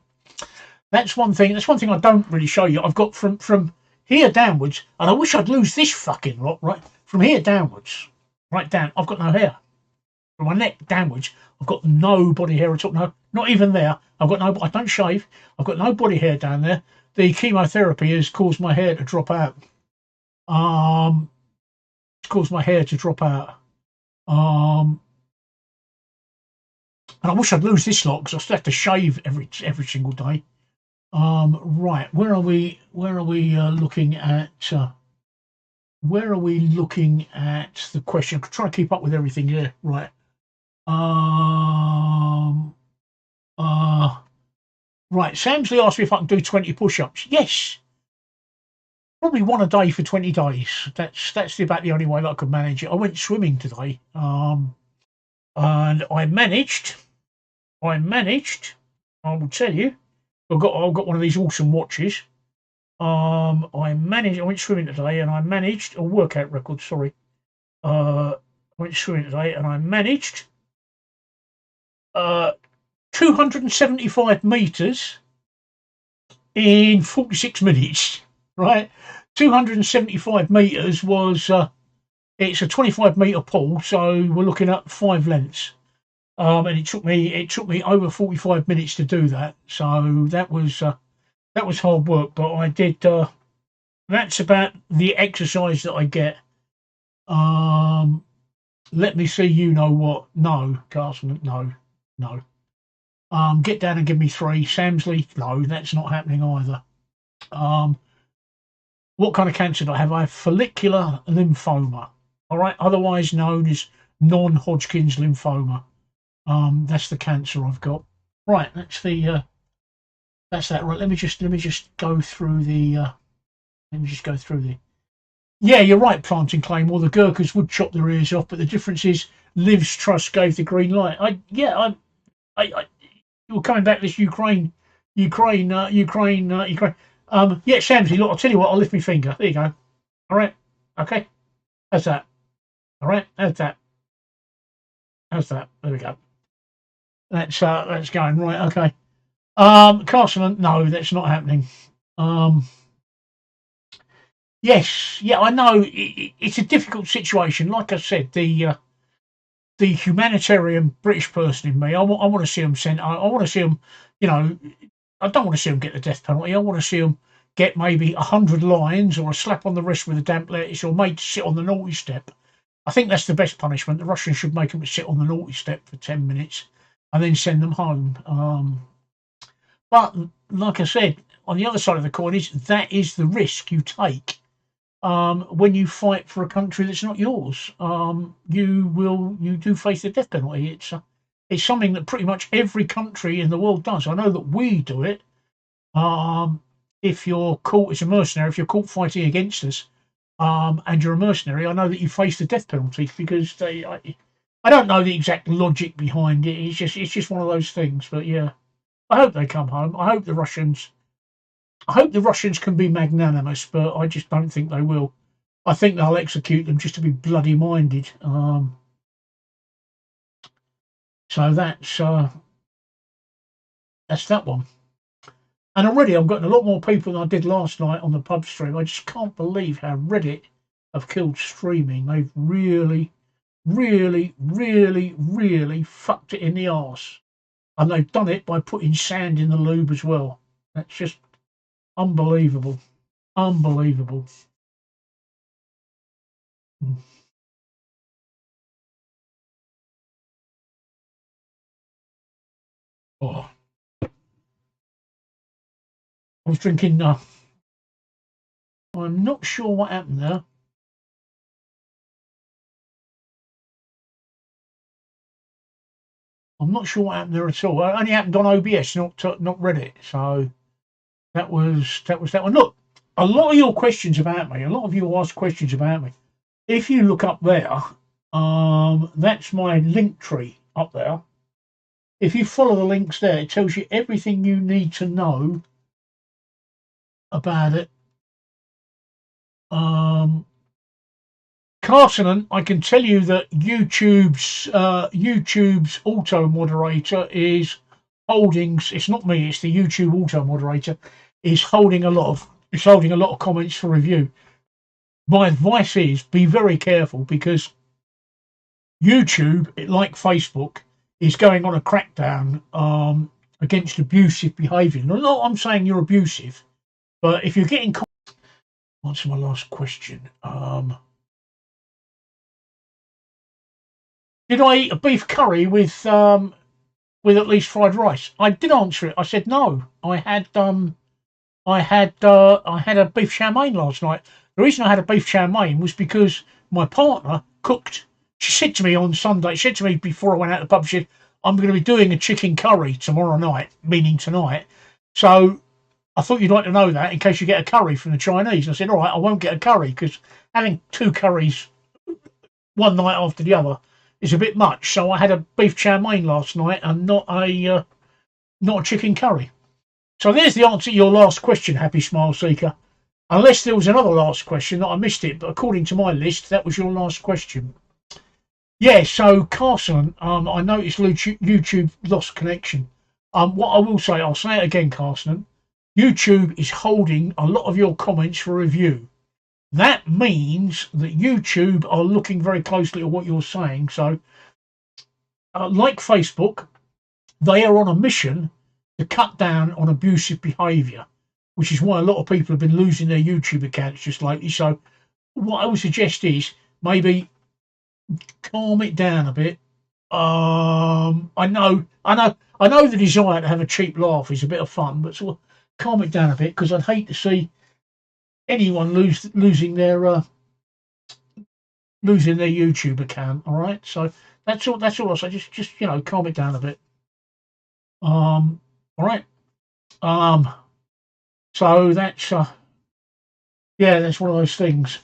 that's one thing. That's one thing I don't really show you. I've got from here downwards, and I wish I'd lose this fucking lot. Right from here downwards, right down. I've got no hair. From my neck downwards, I've got no body hair at all. No, not even there. I've got no. I don't shave. I've got no body hair down there. The chemotherapy has caused my hair to drop out. It's caused my hair to drop out. And I wish I'd lose this lot because I still have to shave every single day. Right, where are we? Where are we looking at? Where are we looking at the question? I'm trying to keep up with everything here. Right. Right. Samsley asked me if I can do 20 push-ups. Yes. Probably one a day for 20 days. That's about the only way that I could manage it. I went swimming today. And I managed. I will tell you. I've got one of these awesome watches. I went swimming today and I managed a workout record, sorry. I went swimming today and I managed 275 meters in 46 minutes, right? 275 meters was it's a 25-meter pool, so we're looking at 5 lengths. And it took me over 45 minutes to do that. So that was hard work, but I did. That's about the exercise that I get. Let me see. You know what? No, Carson. No. Get down and give me 3. Samsley. No, that's not happening either. What kind of cancer do I have? I have follicular lymphoma. All right, otherwise known as non-Hodgkin's lymphoma. That's the cancer I've got. Right, that's that. Right, let me just go through the. Yeah, you're right, Planting Claim. Well, the Gurkhas would chop their ears off, but the difference is Liv's Trust gave the green light. I you're coming back to this Ukraine. Yeah, Shamsy, look, I'll tell you what, I'll lift my finger. There you go. All right. Okay. How's that? All right. How's that? There we go. That's going right. Okay. Carson, no, that's not happening. Yes, yeah, I know it's a difficult situation. Like I said, the humanitarian British person in me, I want to see them sent. I want to see them, you know, I don't want to see them get the death penalty. I want to see them get maybe 100 lines or a slap on the wrist with a damp lettuce or made to sit on the naughty step. I think that's the best punishment. The Russians should make them sit on the naughty step for 10 minutes and then send them home. But like I said, on the other side of the coin is that is the risk you take when you fight for a country that's not yours. You do face the death penalty. It's something that pretty much every country in the world does. I know that we do it. If you're caught as a mercenary, if you're caught fighting against us, and you're a mercenary, I know that you face the death penalty because I don't know the exact logic behind it. It's just one of those things. But yeah, I hope they come home. I hope the Russians can be magnanimous, but I just don't think they will. I think they'll execute them just to be bloody minded. So that's that one. And already I've gotten a lot more people than I did last night on the pub stream. I just can't believe how Reddit have killed streaming. They've really, really, really, really fucked it in the arse. And they've done it by putting sand in the lube as well. That's just unbelievable. Unbelievable. Oh. I was drinking. I'm not sure what happened there. I'm not sure what happened there at all. It only happened on OBS, not Reddit. So that was that one. Look, a lot of your questions about me. A lot of you asked questions about me. If you look up there, that's my link tree up there. If you follow the links there, it tells you everything you need to know about it. Carson, I can tell you that YouTube's auto moderator is holding. It's not me. It's the YouTube auto moderator. Is holding a lot of. It's holding a lot of comments for review. My advice is be very careful because YouTube, like Facebook, is going on a crackdown against abusive behaviour. Not I'm saying you're abusive, but if you're getting. What's my last question? Did I eat a beef curry with at least fried rice? I did answer it. I said no. I had a beef chow mein last night. The reason I had a beef chow mein was because my partner cooked. She said to me on Sunday. She said to me before I went out to the pub. She said, "I'm going to be doing a chicken curry tomorrow night," meaning tonight. So I thought you'd like to know that in case you get a curry from the Chinese. And I said, "All right, I won't get a curry because having two curries one night after the other is a bit much." So I had a beef chow mein last night and not a chicken curry. So there's the answer to your last question, Happy Smile Seeker. Unless there was another last question that I missed it, but according to my list, that was your last question. Yeah, so Carson, I noticed YouTube lost connection. What I will say, I'll say it again, Carson. YouTube is holding a lot of your comments for review. That means that YouTube are looking very closely at what you're saying. So, like Facebook, they are on a mission to cut down on abusive behaviour, which is why a lot of people have been losing their YouTube accounts just lately. So, what I would suggest is maybe calm it down a bit. I know the desire to have a cheap laugh is a bit of fun, but sort of calm it down a bit because I'd hate to see anyone losing their YouTube account. All right, so that's all I say. Just calm it down a bit. All right. So that's that's one of those things.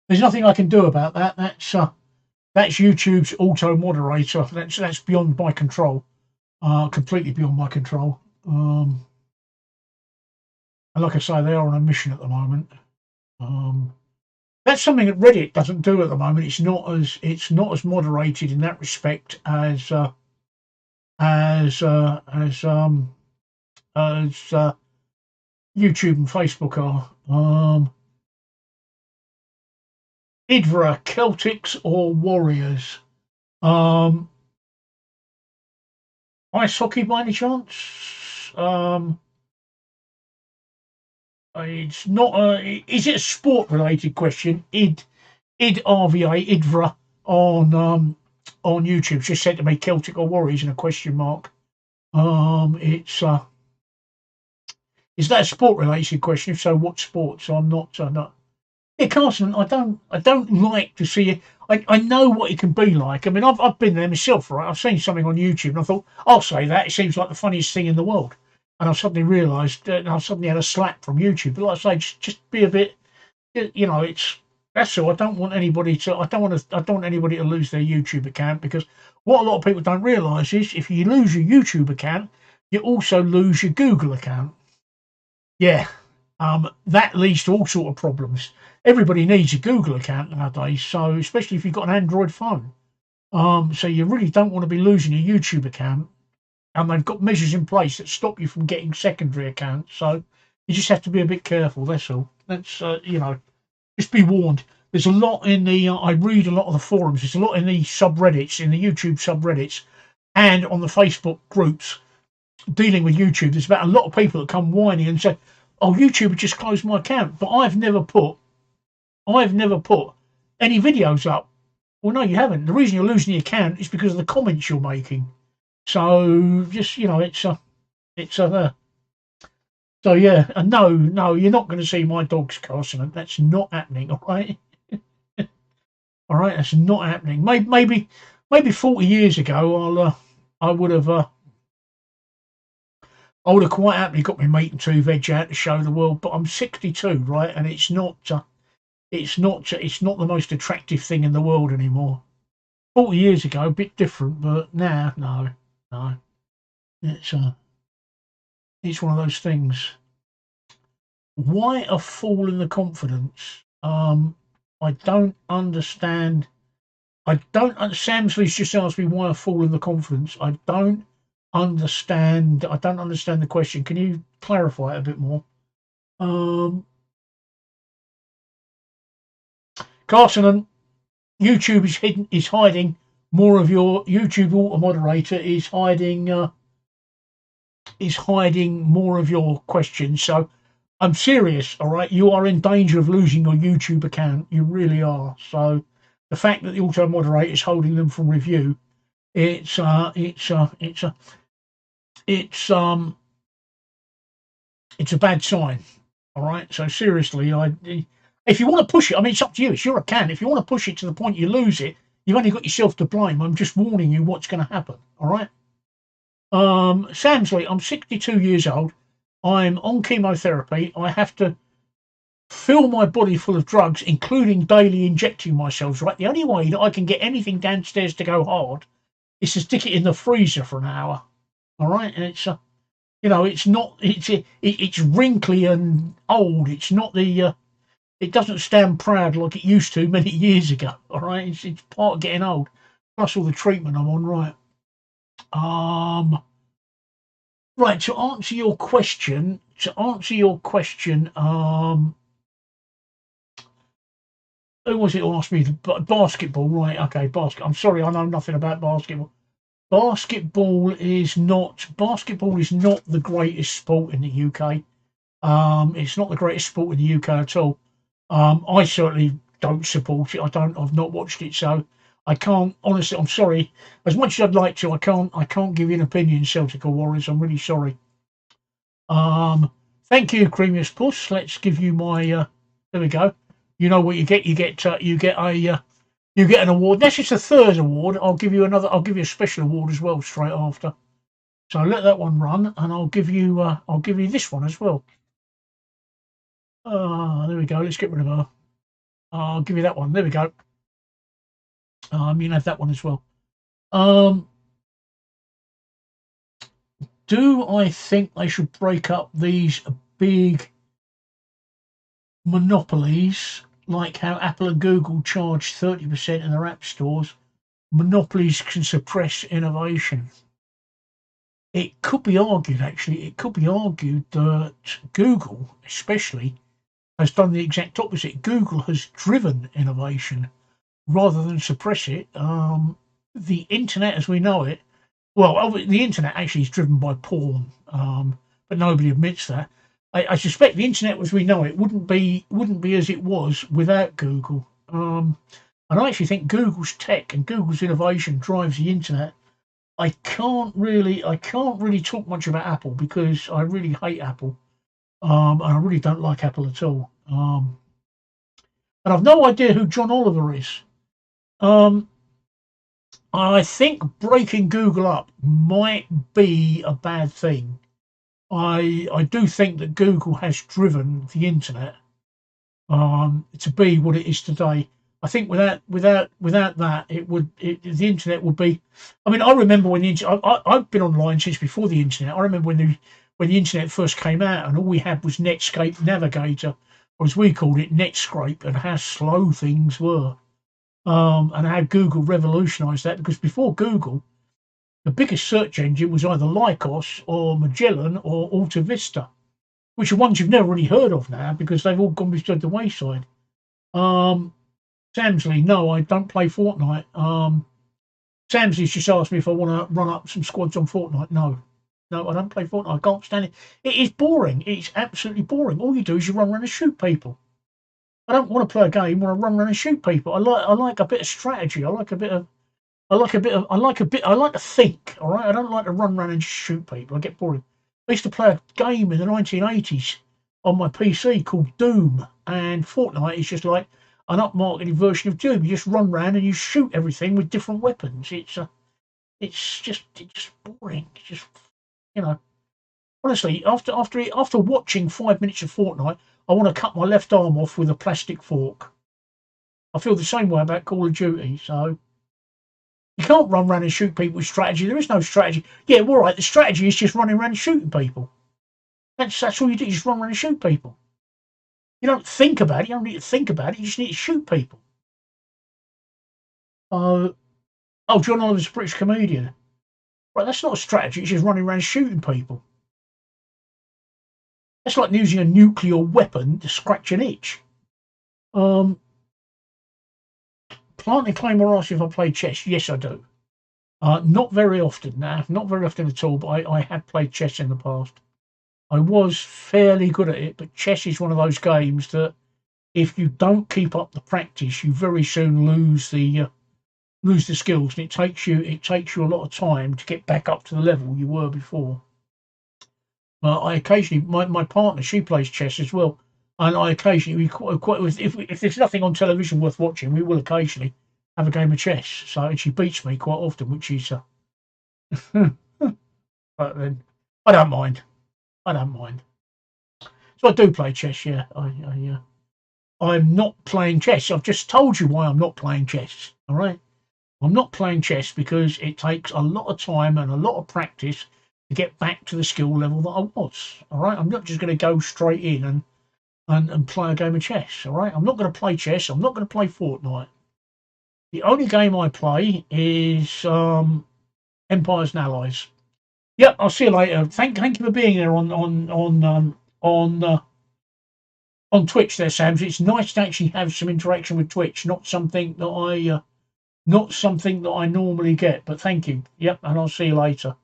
There's nothing I can do about that. That's YouTube's auto moderator. That's beyond my control. Completely beyond my control. And like I say, they are on a mission at the moment. That's something that Reddit doesn't do at the moment. It's not as moderated in that respect as YouTube and Facebook are. Idra, Celtics or Warriors? Ice hockey by any chance? It's not. Is it a sport-related question? RVA Idra on YouTube just said to me Celtic or Warriors in a question mark. It's is that a sport-related question? If so, what sport? So I'm not. Yeah, Carson, I don't like to see it. I know what it can be like. I mean, I've been there myself, right? I've seen something on YouTube and I thought, I'll say that. It seems like the funniest thing in the world. And I suddenly realised, and I suddenly had a slap from YouTube. But like I say, just be a bit, that's all. I don't want anybody to lose their YouTube account because what a lot of people don't realise is if you lose your YouTube account, you also lose your Google account. Yeah. That leads to all sort of problems. Everybody needs a Google account nowadays, so especially if you've got an Android phone. So you really don't want to be losing your YouTube account, and they've got measures in place that stop you from getting secondary accounts. So you just have to be a bit careful. That's all. That's just be warned. There's a lot in the. I read a lot of the forums. There's a lot in the subreddits, in the YouTube subreddits, and on the Facebook groups dealing with YouTube. There's about a lot of people that come whining and say, "Oh, YouTube just closed my account," but I've never put any videos up. Well, no, you haven't. The reason you're losing the account is because of the comments you're making. So just so yeah. And no, you're not going to see my dog's Carson. That's not happening. All right, all right, that's not happening. Maybe 40 years ago, I would have quite happily got my meat and two veg out to show the world. But I'm 62, right, and it's not the most attractive thing in the world anymore. 40 years ago, a bit different, but now, no. It's it's one of those things. Why a fall in the confidence? I don't understand. I don't. Samsley's just asked me why a fall in the confidence. I don't understand. I don't understand the question. Can you clarify it a bit more? Carson, and YouTube is hiding more of your YouTube auto moderator is hiding more of your questions. So I'm serious, all right? You are in danger of losing your YouTube account. You really are. So the fact that the auto moderator is holding them from review, it's a bad sign. All right. So seriously, if you want to push it, I mean, it's up to you. It's your account. If you want to push it to the point you lose it, you've only got yourself to blame. I'm just warning you what's going to happen. All right. Samsley, I'm 62 years old. I'm on chemotherapy. I have to fill my body full of drugs, including daily injecting myself. Right. The only way that I can get anything downstairs to go hard is to stick it in the freezer for an hour. All right. And it's it's not. It's wrinkly and old. It's not the. It doesn't stand proud like it used to many years ago. All right, it's part of getting old. Plus all the treatment I'm on. Right. Right. To answer your question. Who was it who asked me? Basketball. Right. Okay. I'm sorry. I know nothing about basketball. Basketball is not the greatest sport in the UK. It's not the greatest sport in the UK at all. I certainly don't support it. I've not watched it, so I can't. Honestly, I'm sorry. As much as I'd like to, I can't give you an opinion. Celtic or Warriors. I'm really sorry. Thank you, Creamiest Puss. Let's give you my. There we go. You know what you get. You get an award. That's just a third award. I'll give you another. I'll give you a special award as well straight after. So let that one run, and I'll give you this one as well. There we go. Let's get rid of her. I'll give you that one. There we go. You can have that one as well. Do I think they should break up these big monopolies, like how Apple and Google charge 30% in their app stores? Monopolies can suppress innovation. It could be argued, actually, that Google, especially, has done the exact opposite. Google has driven innovation rather than suppress it. The internet as we know it, well, the internet actually is driven by porn, but nobody admits that. I suspect the internet as we know it wouldn't be as it was without Google. And I actually think Google's tech and Google's innovation drives the internet. I can't really talk much about Apple because I really hate Apple, and I really don't like Apple at all. And I've no idea who John Oliver is. I think breaking Google up might be a bad thing. I do think that Google has driven the internet to be what it is today. I think without that, the internet would be. I mean, I remember when the internet. I've been online since before the internet. I remember when the internet first came out, and all we had was Netscape Navigator, or as we called it, Netscape, and how slow things were. And how Google revolutionised that, because before Google, the biggest search engine was either Lycos or Magellan or Alta Vista, which are ones you've never really heard of now because they've all gone beside the wayside. Samsley, no, I don't play Fortnite. Samsley's just asked me if I want to run up some squads on Fortnite. No, I don't play Fortnite. I can't stand it. It is boring. It's absolutely boring. All you do is you run around and shoot people. I don't want to play a game where I run around and shoot people. I like a bit of strategy. I like to think. All right. I don't like to run around and shoot people. I get bored. I used to play a game in the 1980s on my PC called Doom, and Fortnite is just like an upmarketed version of Doom. You just run around and you shoot everything with different weapons. It's just boring. It's just honestly, after watching 5 minutes of Fortnite, I want to cut my left arm off with a plastic fork. I feel the same way about Call of Duty. So you can't run around and shoot people with strategy. There is no strategy. Yeah, all right. The strategy is just running around and shooting people. That's all you do. You just run around and shoot people. You don't think about it. You don't need to think about it. You just need to shoot people. John Oliver's a British comedian. Right, that's not a strategy. It's just running around shooting people. That's like using a nuclear weapon to scratch an itch. Um, Plant and Claim are asking if I play chess. Yes, I do. Not very often, not very often at all, but I have played chess in the past. I was fairly good at it, but chess is one of those games that if you don't keep up the practice, you very soon lose the skills, and it takes you a lot of time to get back up to the level you were before. I occasionally, my partner, she plays chess as well, and I occasionally, if there's nothing on television worth watching, we will occasionally have a game of chess. So, and she beats me quite often, which is, but then I don't mind. I don't mind. So I do play chess. Yeah, I'm not playing chess. I've just told you why I'm not playing chess. All right, I'm not playing chess because it takes a lot of time and a lot of practice to get back to the skill level that I was. All right, I'm not just going to go straight in and play a game of chess. All right, I'm not going to play chess. I'm not going to play Fortnite. The only game I play is Empires and Allies. Yep, I'll see you later. Thank you for being there on Twitch there, Sam. It's nice to actually have some interaction with Twitch, not something that I normally get. But thank you. Yep, and I'll see you later.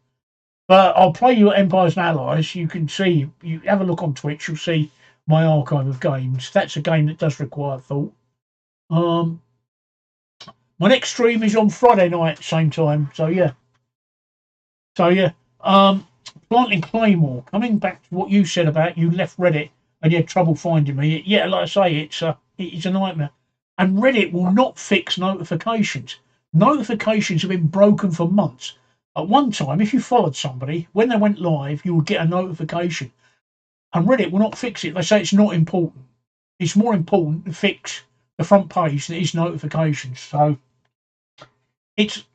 But I'll play you at Empires and Allies. You can see, you have a look on Twitch, you'll see my archive of games. That's a game that does require thought. My next stream is on Friday night, same time. So yeah. Planting Claymore. Coming back to what you said about you left Reddit and you had trouble finding me. Yeah, like I say, it's a nightmare. And Reddit will not fix notifications. Notifications have been broken for months. At one time, if you followed somebody, when they went live, you would get a notification. And Reddit will not fix it. They say it's not important. It's more important to fix the front page than it is notifications. So it's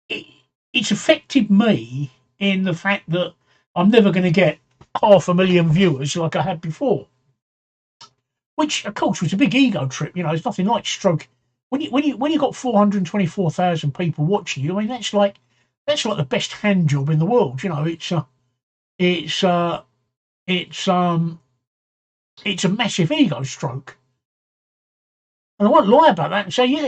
it, it's affected me in the fact that I'm never going to get 500,000 viewers like I had before. Which, of course, was a big ego trip. You know, it's nothing like stroke. When you got 424,000 people watching you, I mean that's like the best hand job in the world. You know, it's it's it's a massive ego stroke. And I won't lie about that and say, yeah,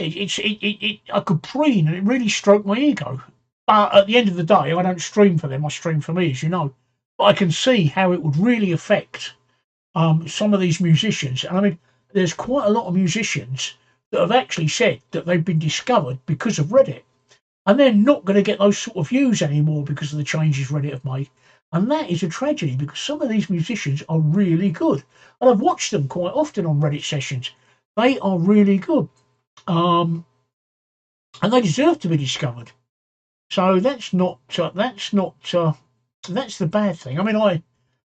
I could preen and it really stroked my ego. But at the end of the day, I don't stream for them. I stream for me, as you know. But I can see how it would really affect some of these musicians. And I mean, there's quite a lot of musicians that have actually said that they've been discovered because of Reddit. And they're not going to get those sort of views anymore because of the changes Reddit have made. And that is a tragedy because some of these musicians are really good. And I've watched them quite often on Reddit sessions. They are really good. And they deserve to be discovered. So that's the bad thing. I mean, I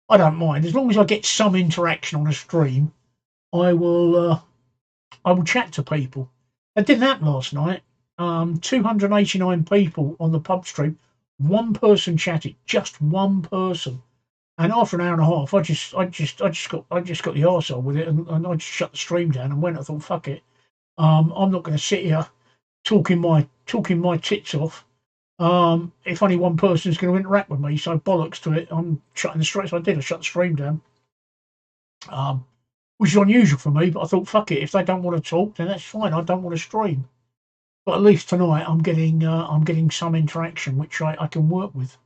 don't mind as long as I get some interaction on a stream. I will chat to people. That didn't happen last night. 289 people on the pub stream. One person chatted, just one person. And after an hour and a half, I just got the arsehole with it, and I just shut the stream down and went. I thought, fuck it. I'm not going to sit here talking my tits off. If only one person is going to interact with me, so bollocks to it. I'm shutting the stream. So I did. I shut the stream down. Which is unusual for me, but I thought, fuck it. If they don't want to talk, then that's fine. I don't want to stream. But at least tonight, I'm getting some interaction, which I can work with,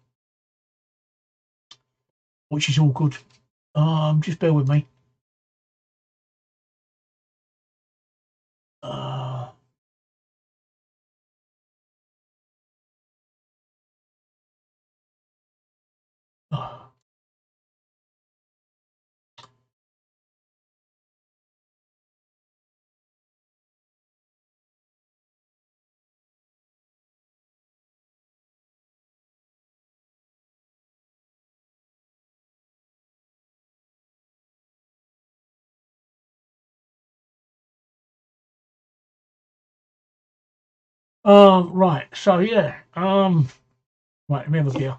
which is all good. Just bear with me. Right. So yeah. Right. Let me have a beer.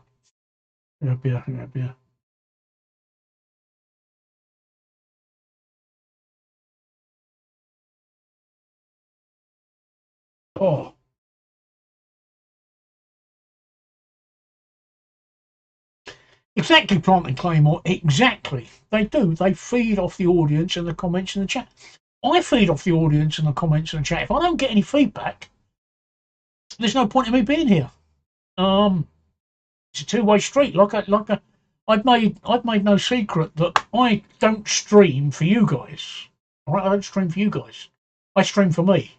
Oh. Exactly, Plant and Claymore. Exactly. They do. They feed off the audience and the comments in the chat. I feed off the audience and the comments in the chat. If I don't get any feedback, there's no point in me being here. It's a two-way street. I've made no secret that I don't stream for you guys. All right, I don't stream for you guys. I stream for me.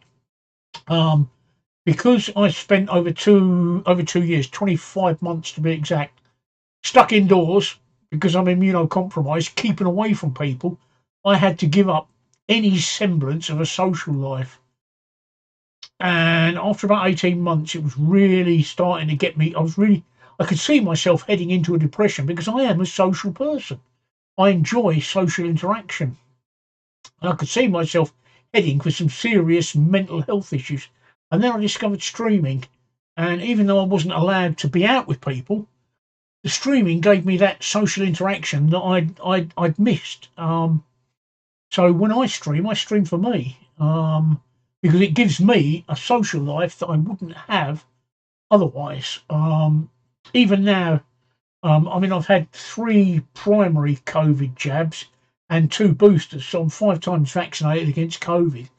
Because I spent over 2 years, 25 months to be exact, stuck indoors because I'm immunocompromised, keeping away from people. I had to give up any semblance of a social life. And after about 18 months, it was really starting to get me. I could see myself heading into a depression because I am a social person. I enjoy social interaction. And I could see myself heading for some serious mental health issues. And then I discovered streaming. And even though I wasn't allowed to be out with people, the streaming gave me that social interaction that I'd missed. So when I stream for me. Because it gives me a social life that I wouldn't have otherwise. Even now, I've had 3 primary COVID jabs and 2 boosters, so I'm 5 times vaccinated against COVID.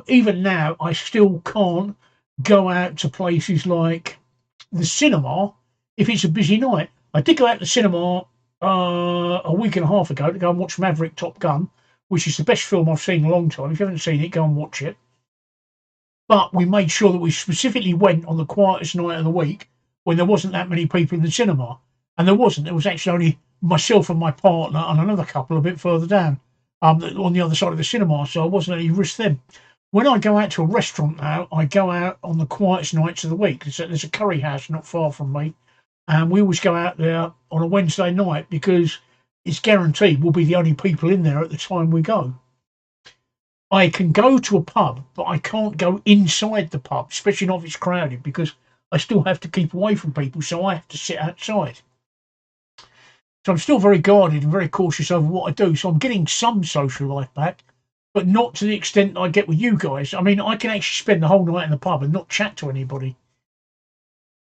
Even now, I still can't go out to places like the cinema if it's a busy night. I did go out to the cinema a week and a half ago to go and watch Maverick Top Gun, which is the best film I've seen in a long time. If you haven't seen it, go and watch it. But we made sure that we specifically went on the quietest night of the week when there wasn't that many people in the cinema. And there wasn't. There was actually only myself and my partner and another couple a bit further down on the other side of the cinema, so I wasn't any risk then. When I go out to a restaurant now, I go out on the quietest nights of the week. There's a curry house not far from me, and we always go out there on a Wednesday night because it's guaranteed we'll be the only people in there at the time we go. I can go to a pub, but I can't go inside the pub, especially not if it's crowded, because I still have to keep away from people, so I have to sit outside. So I'm still very guarded and very cautious over what I do. So I'm getting some social life back, but not to the extent I get with you guys. I mean, I can actually spend the whole night in the pub and not chat to anybody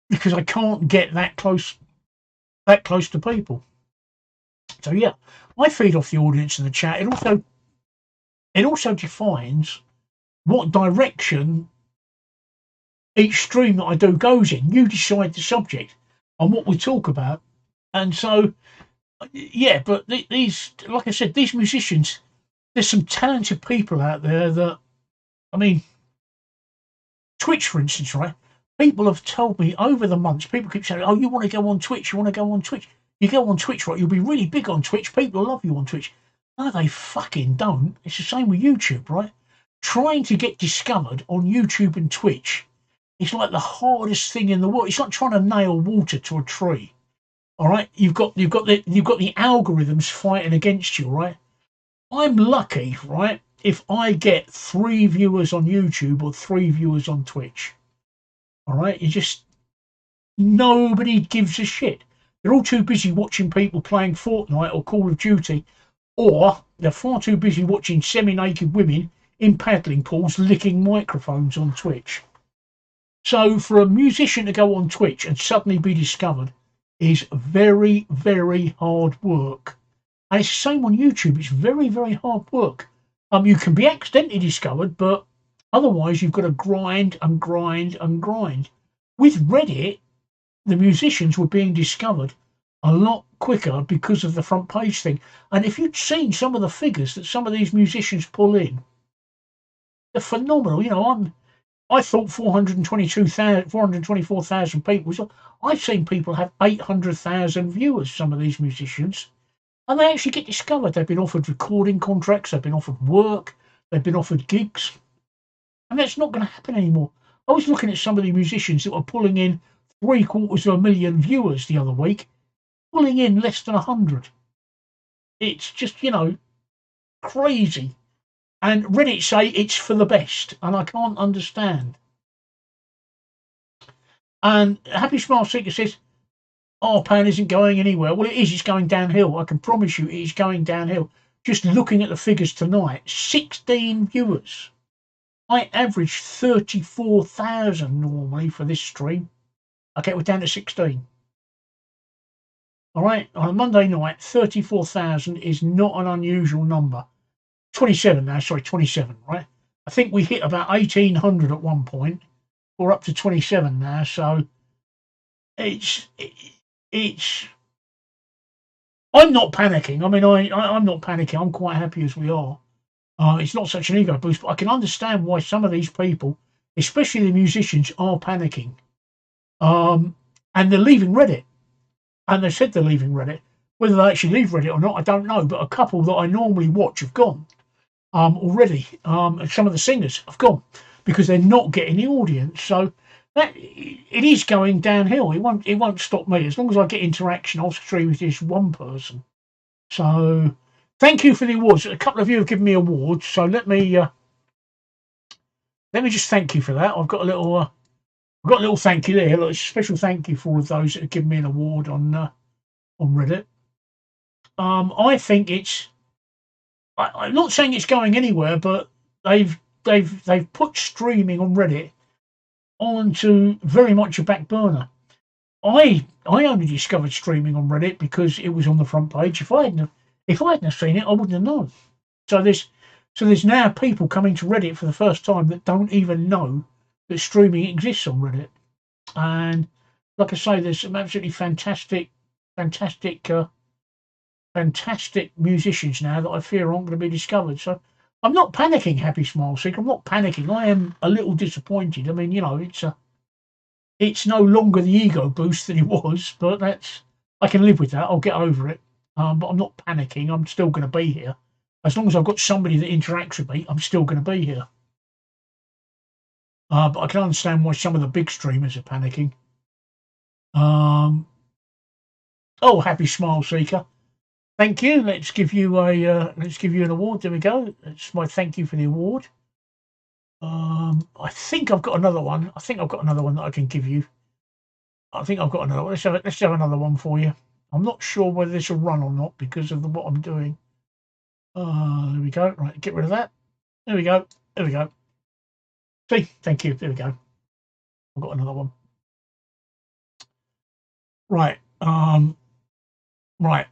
because I can't get that close to people. So yeah, I feed off the audience in the chat. It also defines what direction each stream that I do goes in. You decide the subject and what we talk about. And so, yeah, but these, like I said, these musicians, there's some talented people out there that, I mean, Twitch, for instance, right? People have told me over the months, people keep saying, oh, you want to go on Twitch? You want to go on Twitch? You go on Twitch, right? You'll be really big on Twitch. People love you on Twitch. No, they fucking don't. It's the same with YouTube, right? Trying to get discovered on YouTube and Twitch is like the hardest thing in the world. It's like trying to nail water to a tree. All right, you've got the algorithms fighting against you, right? I'm lucky, right, if I get 3 viewers on YouTube or 3 viewers on Twitch. All right, nobody gives a shit. They're all too busy watching people playing Fortnite or Call of Duty, or they're far too busy watching semi-naked women in paddling pools licking microphones on Twitch. So for a musician to go on Twitch and suddenly be discovered is very, very hard work. And it's the same on YouTube. It's very, very hard work. You can be accidentally discovered, but otherwise you've got to grind and grind and grind. With Reddit, the musicians were being discovered a lot quicker because of the front page thing. And if you'd seen some of the figures that some of these musicians pull in, they're phenomenal. You know, I thought 424,000 people. I've seen people have 800,000 viewers, some of these musicians, and they actually get discovered. They've been offered recording contracts, they've been offered work, they've been offered gigs, and that's not going to happen anymore. I was looking at some of the musicians that were pulling in 750,000 viewers the other week, pulling in less than 100. It's just, crazy. And Reddit say it's for the best, and I can't understand. And Happy Smile Seeker says, RPAN isn't going anywhere. Well, it is. It's going downhill. I can promise you it is going downhill. Just looking at the figures tonight, 16 viewers. I average 34,000 normally for this stream. Okay, we're down to 16. All right, on a Monday night, 34,000 is not an unusual number. 27 now, sorry, 27, right? I think we hit about 1,800 at one point. We're up to 27 now, so it's. I'm not panicking. I mean, I'm not panicking. I'm quite happy as we are. It's not such an ego boost, but I can understand why some of these people, especially the musicians, are panicking. And they're leaving Reddit. And they said they're leaving Reddit. Whether they actually leave Reddit or not, I don't know. But a couple that I normally watch have gone already. And some of the singers have gone because they're not getting the audience. So that it is going downhill. It won't stop me as long as I get interaction. I'll stream with this one person. So thank you for the awards. A couple of you have given me awards. So let me just thank you for that. I've got a little thank you there. A special thank you for all of those that have given me an award on Reddit. I think I'm not saying it's going anywhere, but they've put streaming on Reddit onto very much a back burner. I only discovered streaming on Reddit because it was on the front page. If I hadn't seen it, I wouldn't have known. So there's now people coming to Reddit for the first time that don't even know that streaming exists on Reddit. And like I say, there's some absolutely fantastic musicians now that I fear aren't going to be discovered. So I'm not panicking, Happy Smile Seeker. I'm not panicking. I am a little disappointed. I mean, it's no longer the ego boost that it was, but I can live with that. I'll get over it. But I'm not panicking. I'm still going to be here. As long as I've got somebody that interacts with me, I'm still going to be here. But I can understand why some of the big streamers are panicking. Oh, Happy Smile Seeker. Thank you. Let's give you an award. There we go. That's my thank you for the award. I think I've got another one. That I can give you. I think I've got another one. Let's have another one for you. I'm not sure whether this will run or not because of what I'm doing. There we go. Right, get rid of that. There we go. See, thank you. There we go. I've got another one. Right. Right.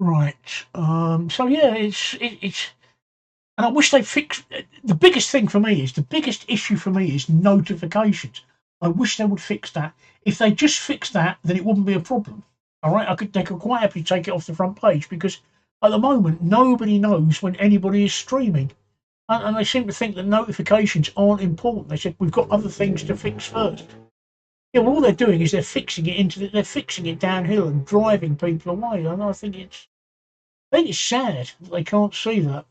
Right. So yeah, it's, and I wish they fixed. The biggest issue for me is notifications. I wish they would fix that. If they just fixed that, then it wouldn't be a problem. All right, they could quite happily take it off the front page because at the moment nobody knows when anybody is streaming, and they seem to think that notifications aren't important. They said we've got other things to fix first. Yeah, well, all they're doing is they're fixing it downhill and driving people away. And I think it's sad that they can't see that.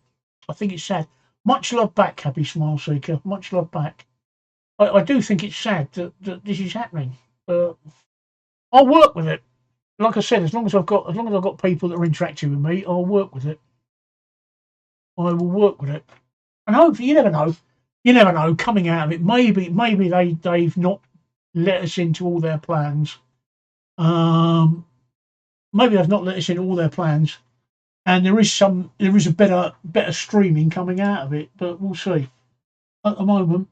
I think it's sad. Much love back, Happy Smile Seeker. Much love back. I do think it's sad that this is happening. I'll work with it. Like I said, as long as I've got people that are interacting with me, I'll work with it. I will work with it. And hopefully, you never know. Coming out of it, maybe they've not let us into all their plans. Maybe they've not let us into all their plans, and there is a better streaming coming out of it. But we'll see. At the moment,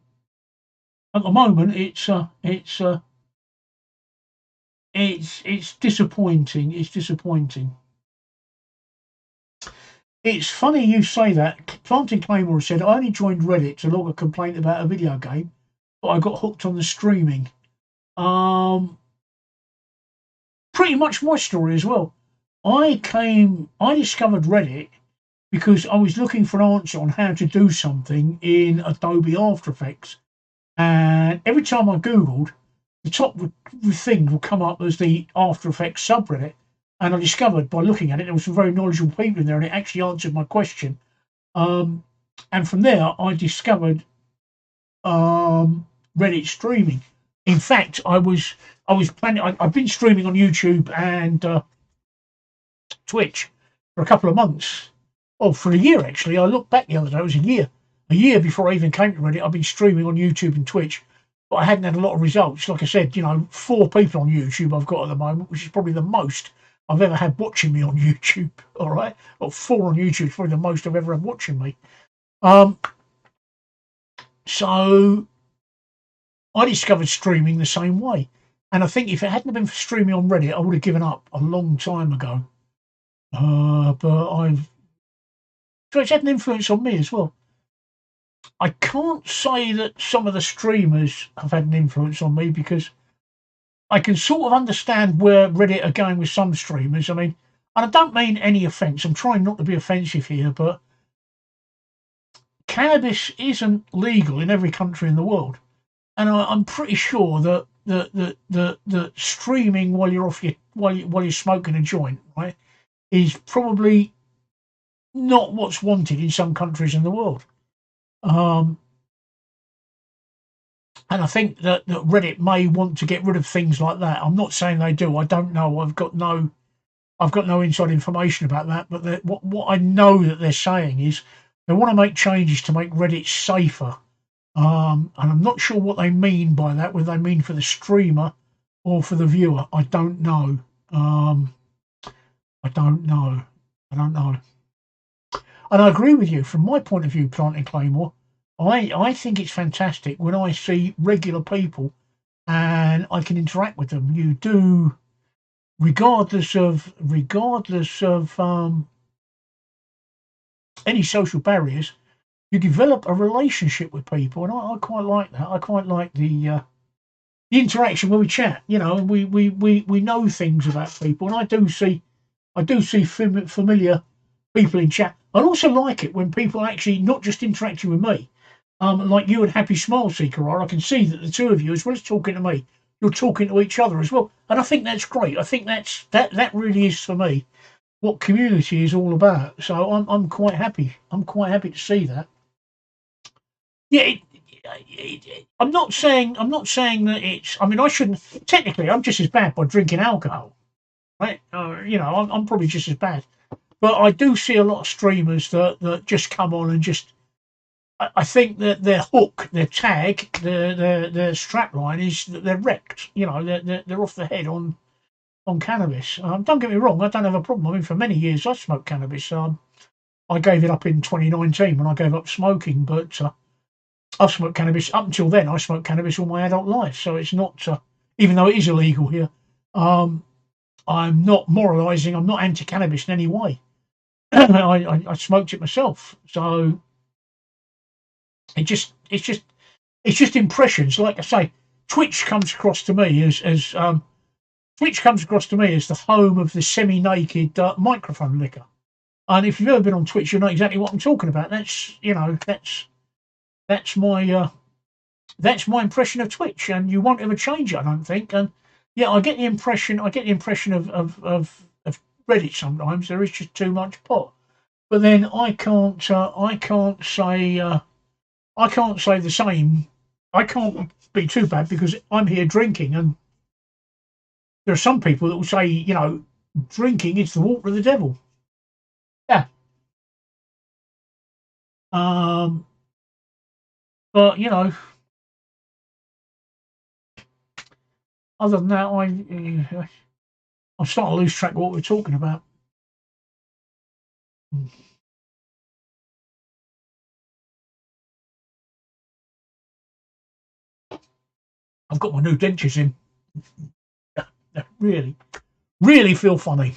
it's disappointing. It's disappointing. It's funny you say that. Planting Claymore said, I only joined Reddit to log a complaint about a video game, but I got hooked on the streaming. Pretty much my story as well. I discovered Reddit because I was looking for an answer on how to do something in Adobe After Effects. And every time I Googled, the top thing would come up as the After Effects subreddit. And I discovered by looking at it, there was some very knowledgeable people in there, and it actually answered my question. And from there, I discovered Reddit streaming. In fact, I was planning. I've been streaming on YouTube and Twitch for a couple of months. Oh, for a year actually. I looked back the other day. It was a year. A year before I even came to Reddit, I've been streaming on YouTube and Twitch, but I hadn't had a lot of results. Like I said, 4 people on YouTube I've got at the moment, which is probably the most I've ever had watching me on YouTube. All right, or 4 on YouTube is probably the most I've ever had watching me. So I discovered streaming the same way, and I think if it hadn't been for streaming on Reddit, I would have given up a long time ago. But so it's had an influence on me as well. I can't say that some of the streamers have had an influence on me, because I can sort of understand where Reddit are going with some streamers. I mean, and I don't mean any offence. I'm trying not to be offensive here, but cannabis isn't legal in every country in the world, and I'm pretty sure that the streaming while you're while you're smoking a joint, right, is probably not what's wanted in some countries in the world. And I think that Reddit may want to get rid of things like that. I'm not saying they do. I don't know. I've got no inside information about that. But what I know that they're saying is they want to make changes to make Reddit safer. And I'm not sure what they mean by that, whether they mean for the streamer or for the viewer. I don't know. I don't know. And I agree with you. From my point of view, Planting Claymore, I think it's fantastic when I see regular people and I can interact with them. You do, regardless of any social barriers, you develop a relationship with people, and I quite like that. I quite like the interaction when we chat. You know, we know things about people, and I do see familiar people in chat. I also like it when people actually not just interacting with me, like you and Happy Smile Seeker are. I can see that the two of you, as well as talking to me, you're talking to each other as well, and I think that's great. I think that really is, for me, what community is all about. So I'm quite happy. I'm quite happy to see that. Yeah, I'm not saying that it's. I mean, I shouldn't. Technically, I'm just as bad by drinking alcohol, right? You know, I'm probably just as bad. But I do see a lot of streamers that just come on and just. I think that their hook, their tag, their strap line is that they're wrecked. You know, they're off the head on cannabis. Don't get me wrong, I don't have a problem. I mean, for many years I smoked cannabis. I gave it up in 2019 when I gave up smoking, but I've smoked cannabis up until then. I smoked cannabis all my adult life, so it's not, even though it is illegal here. I'm not moralising. I'm not anti-cannabis in any way. I smoked it myself, so it's just impressions. Like I say, Twitch comes across to me as the home of the semi-naked microphone licker. And if you've ever been on Twitch, you know exactly what I'm talking about. That's my impression of Twitch, and you won't ever change it, I don't think. And yeah, I get the impression of Reddit sometimes. There is just too much pot. But then I can't say the same. I can't be too bad, because I'm here drinking, and there are some people that will say, you know, drinking is the water of the devil. Yeah. But you know, other than that, I'm starting to lose track of what we're talking about. I've got my new dentures in. Really, really feel funny.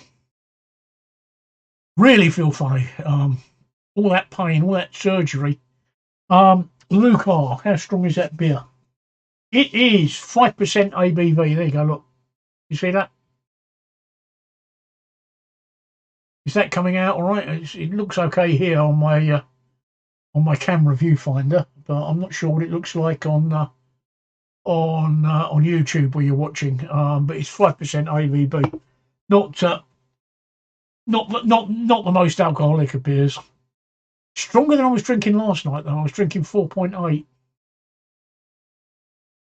Really feel funny. All that pain, all that surgery. Luke R, how strong is that beer? It is 5% ABV. There you go. Look, you see that? Is that coming out all right? It looks okay here on my camera viewfinder, but I'm not sure what it looks like on YouTube where you're watching. But it's 5% ABV. Not the most alcoholic of beers. Stronger than I was drinking last night, though. I was drinking 4.8.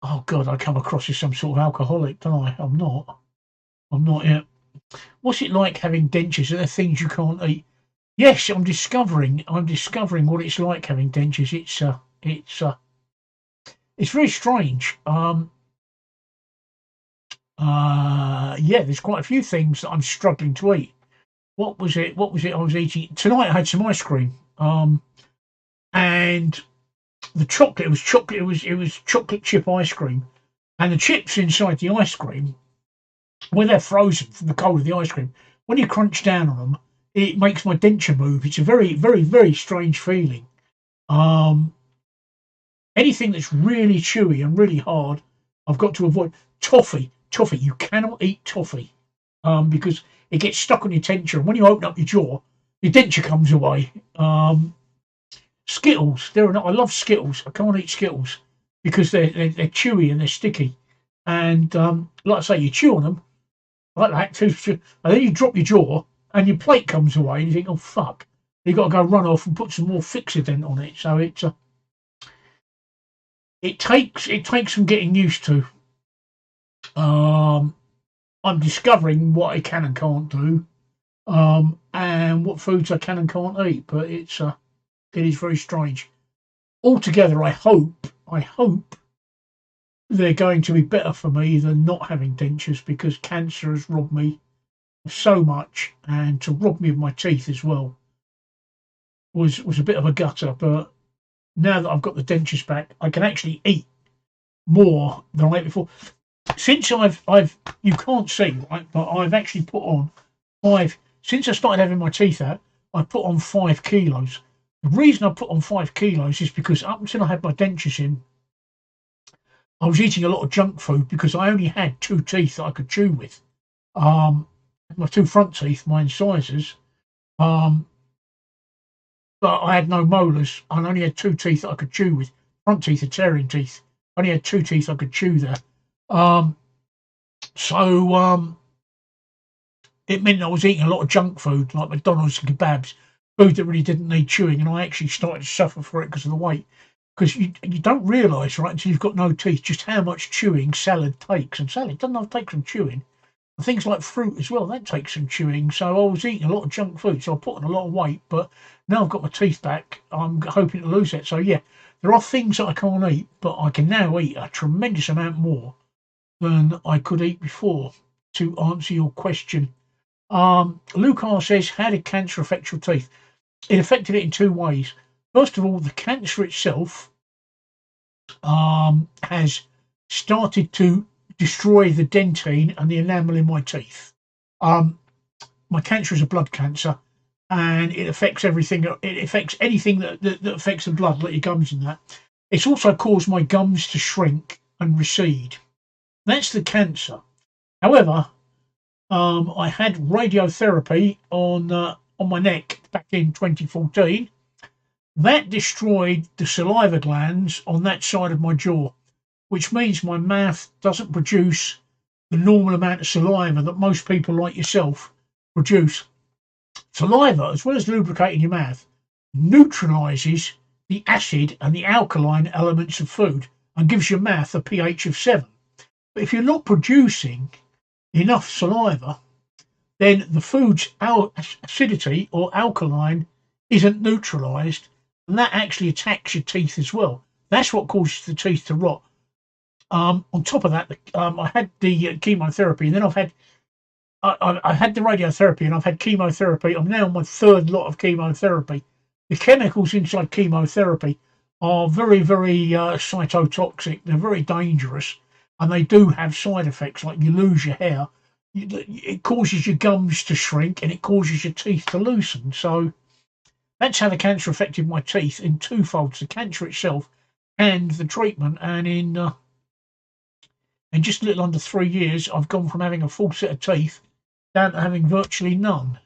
Oh God, I come across as some sort of alcoholic, don't I? I'm not yet. What's it like having dentures? Are there things you can't eat? Yes, I'm discovering what it's like having dentures. It's very strange. Yeah, there's quite a few things that I'm struggling to eat. What was it? What was it I was eating tonight? I had some ice cream. And the chocolate. It was chocolate. It was chocolate chip ice cream, and the chips inside the ice cream, when they're frozen from the cold of the ice cream, when you crunch down on them, it makes my denture move. It's a very, very, very strange feeling. Um, Anything that's really chewy and really hard, I've got to avoid. Toffee. You cannot eat toffee because it gets stuck on your denture, and when you open up your jaw, your denture comes away. Skittles, they're not. I love Skittles. I can't eat Skittles because they're chewy and they're sticky. And like I say, you chew on them like that, and then you drop your jaw, and your plate comes away, and you think, "Oh fuck!" You got to go run off and put some more Fixodent on it. So it takes some getting used to. Um, I'm discovering what I can and can't do, and what foods I can and can't eat. But it is very strange. Altogether, I hope they're going to be better for me than not having dentures because cancer has robbed me of so much, and to rob me of my teeth as well was a bit of a gutter. But now that I've got the dentures back, I can actually eat more than I ate before. Since I've you can't see, right, but I've actually put on 5 since I started having my teeth out. I put on 5 kilos. The reason I put on 5 kilos is because up until I had my dentures in, I was eating a lot of junk food because I only had 2 teeth that I could chew with. My 2 front teeth, my incisors, um, but I had no molars. I only had 2 teeth that I could chew with. Front teeth are tearing teeth. I only had 2 teeth I could chew there. Um, so it meant I was eating a lot of junk food like McDonald's and kebabs, food that really didn't need chewing, and I actually started to suffer for it because of the weight. Because you don't realise, right, until you've got no teeth, just how much chewing salad takes. And salad doesn't take some chewing. And things like fruit as well, that takes some chewing. So I was eating a lot of junk food, so I put on a lot of weight. But now I've got my teeth back, I'm hoping to lose it. So yeah, there are things that I can't eat, but I can now eat a tremendous amount more than I could eat before. To answer your question, Luke R says, how did cancer affect your teeth? It affected it in 2 ways. First of all, the cancer itself has started to destroy the dentine and the enamel in my teeth. My cancer is a blood cancer, and it affects everything. It affects anything that affects the blood, like your gums and that. It's also caused my gums to shrink and recede. That's the cancer. However, I had radiotherapy on my neck back in 2014. That destroyed the saliva glands on that side of my jaw, which means my mouth doesn't produce the normal amount of saliva that most people like yourself produce. Saliva, as well as lubricating your mouth, neutralizes the acid and the alkaline elements of food and gives your mouth a pH of 7. But if you're not producing enough saliva, then the food's acidity or alkaline isn't neutralized, and that actually attacks your teeth as well. That's what causes the teeth to rot. On top of that, I had the chemotherapy, and then I had the radiotherapy, and I've had chemotherapy. I'm now on my 3rd lot of chemotherapy. The chemicals inside chemotherapy are very, very cytotoxic. They're very dangerous, and they do have side effects, like you lose your hair. It causes your gums to shrink, and it causes your teeth to loosen. So that's how the cancer affected my teeth in 2 folds: the cancer itself and the treatment. And in just a little under 3 years, I've gone from having a full set of teeth down to having virtually none.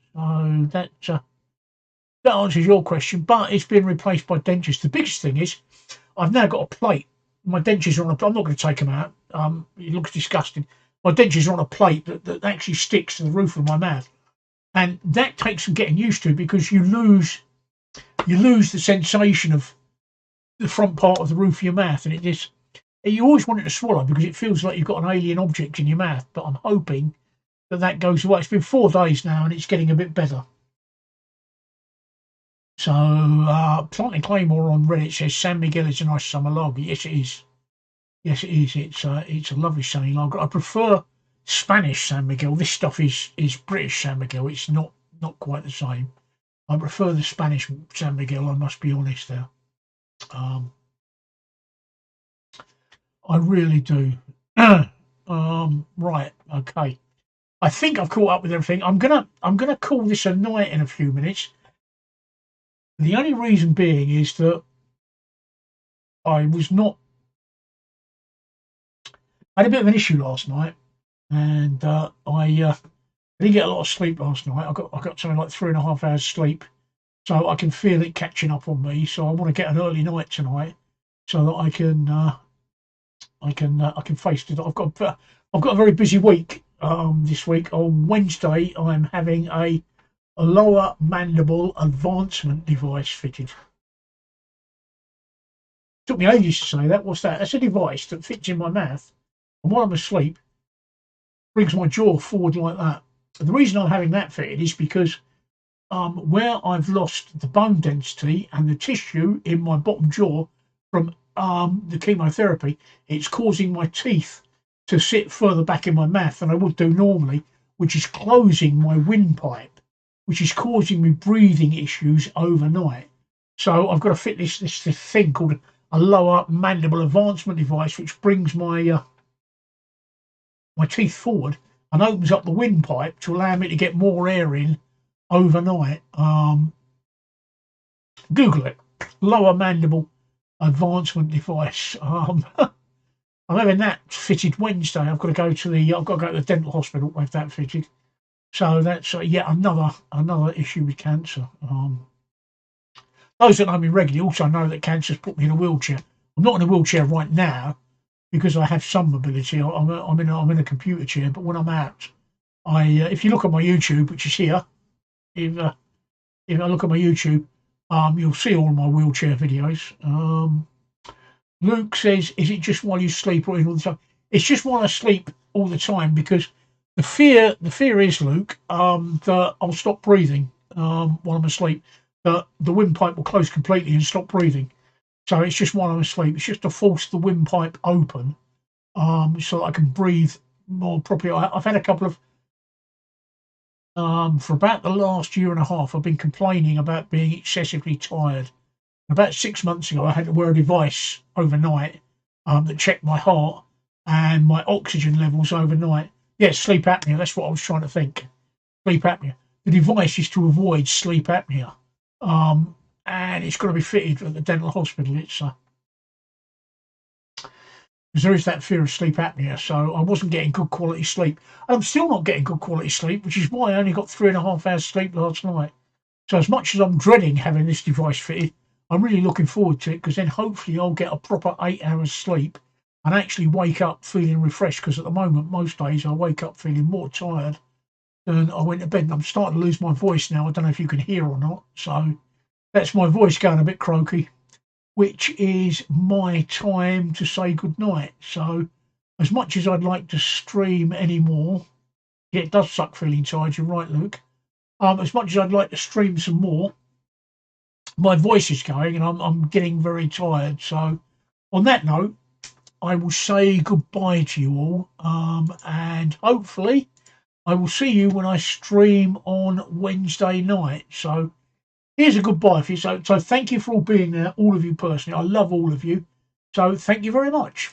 So that answers your question, but it's been replaced by dentures. The biggest thing is I've now got a plate. My dentures are on a. I'm not going to take them out. It looks disgusting. My dentures are on a plate that actually sticks to the roof of my mouth, and that takes some getting used to because you lose the sensation of the front part of the roof of your mouth, and you always want it to swallow because it feels like you've got an alien object in your mouth. But I'm hoping that goes away. It's been 4 days now, and it's getting a bit better. So, Planting Claymore on Reddit says San Miguel is a nice summer log. Yes, it is. Yes, it is. It's a lovely sunny log. I prefer Spanish San Miguel. This stuff is British San Miguel. It's not quite the same. I prefer the Spanish San Miguel. I must be honest there. I really do. Right. Okay. I think I've caught up with everything. I'm gonna call this a night in a few minutes. The only reason being is that I was not. I had a bit of an issue last night, and I didn't get a lot of sleep last night. I got something like 3.5 hours sleep, so I can feel it catching up on me. So I want to get an early night tonight, so that I can face it. I've got a very busy week. This week on Wednesday, I'm having a lower mandible advancement device fitted. Took me ages to say that. What's that? That's a device that fits in my mouth, and while I'm asleep, brings my jaw forward like that. And the reason I'm having that fitted is because where I've lost the bone density and the tissue in my bottom jaw from the chemotherapy, it's causing my teeth to sit further back in my mouth than I would do normally, which is closing my windpipe, which is causing me breathing issues overnight. So I've got to fit this thing called a lower mandible advancement device, which brings my teeth forward and opens up the windpipe to allow me to get more air in overnight. Google it, lower mandible advancement device. I'm having that fitted Wednesday. I've got to go to the dental hospital to have that fitted. So that's yet another issue with cancer. Those that know me regularly also know that cancer's put me in a wheelchair. I'm not in a wheelchair right now because I have some mobility. I'm in a computer chair, but when I'm out, if you look at my YouTube, which is here, if I look at my YouTube, you'll see all my wheelchair videos. Luke says, "Is it just while you sleep or all the time?" It's just while I sleep all the time because the fear is, Luke, that I'll stop breathing while I'm asleep. That the windpipe will close completely and stop breathing. So it's just while I'm asleep. It's just to force the windpipe open, so that I can breathe more properly. I've had a couple of for about the last year and a half. I've been complaining about being excessively tired. About 6 months ago, I had to wear a device overnight that checked my heart and my oxygen levels overnight. Yes, sleep apnea. That's what I was trying to think. Sleep apnea. The device is to avoid sleep apnea, and it's got to be fitted at the dental hospital. It's because there is that fear of sleep apnea. So I wasn't getting good quality sleep. I'm still not getting good quality sleep, which is why I only got 3.5 hours sleep last night. So as much as I'm dreading having this device fitted, I'm really looking forward to it because then hopefully I'll get a proper 8 hours sleep and actually wake up feeling refreshed. Because at the moment, most days I wake up feeling more tired than I went to bed. And I'm starting to lose my voice now. I don't know if you can hear or not. So that's my voice going a bit croaky, which is my time to say good night. So as much as I'd like to stream anymore, yeah, it does suck feeling tired. You're right, Luke. As much as I'd like to stream some more, my voice is going and I'm getting very tired. So on that note, I will say goodbye to you all, and hopefully I will see you when I stream on Wednesday night. So here's a goodbye for you. So thank you for all being there, all of you personally. I love all of you. So thank you very much.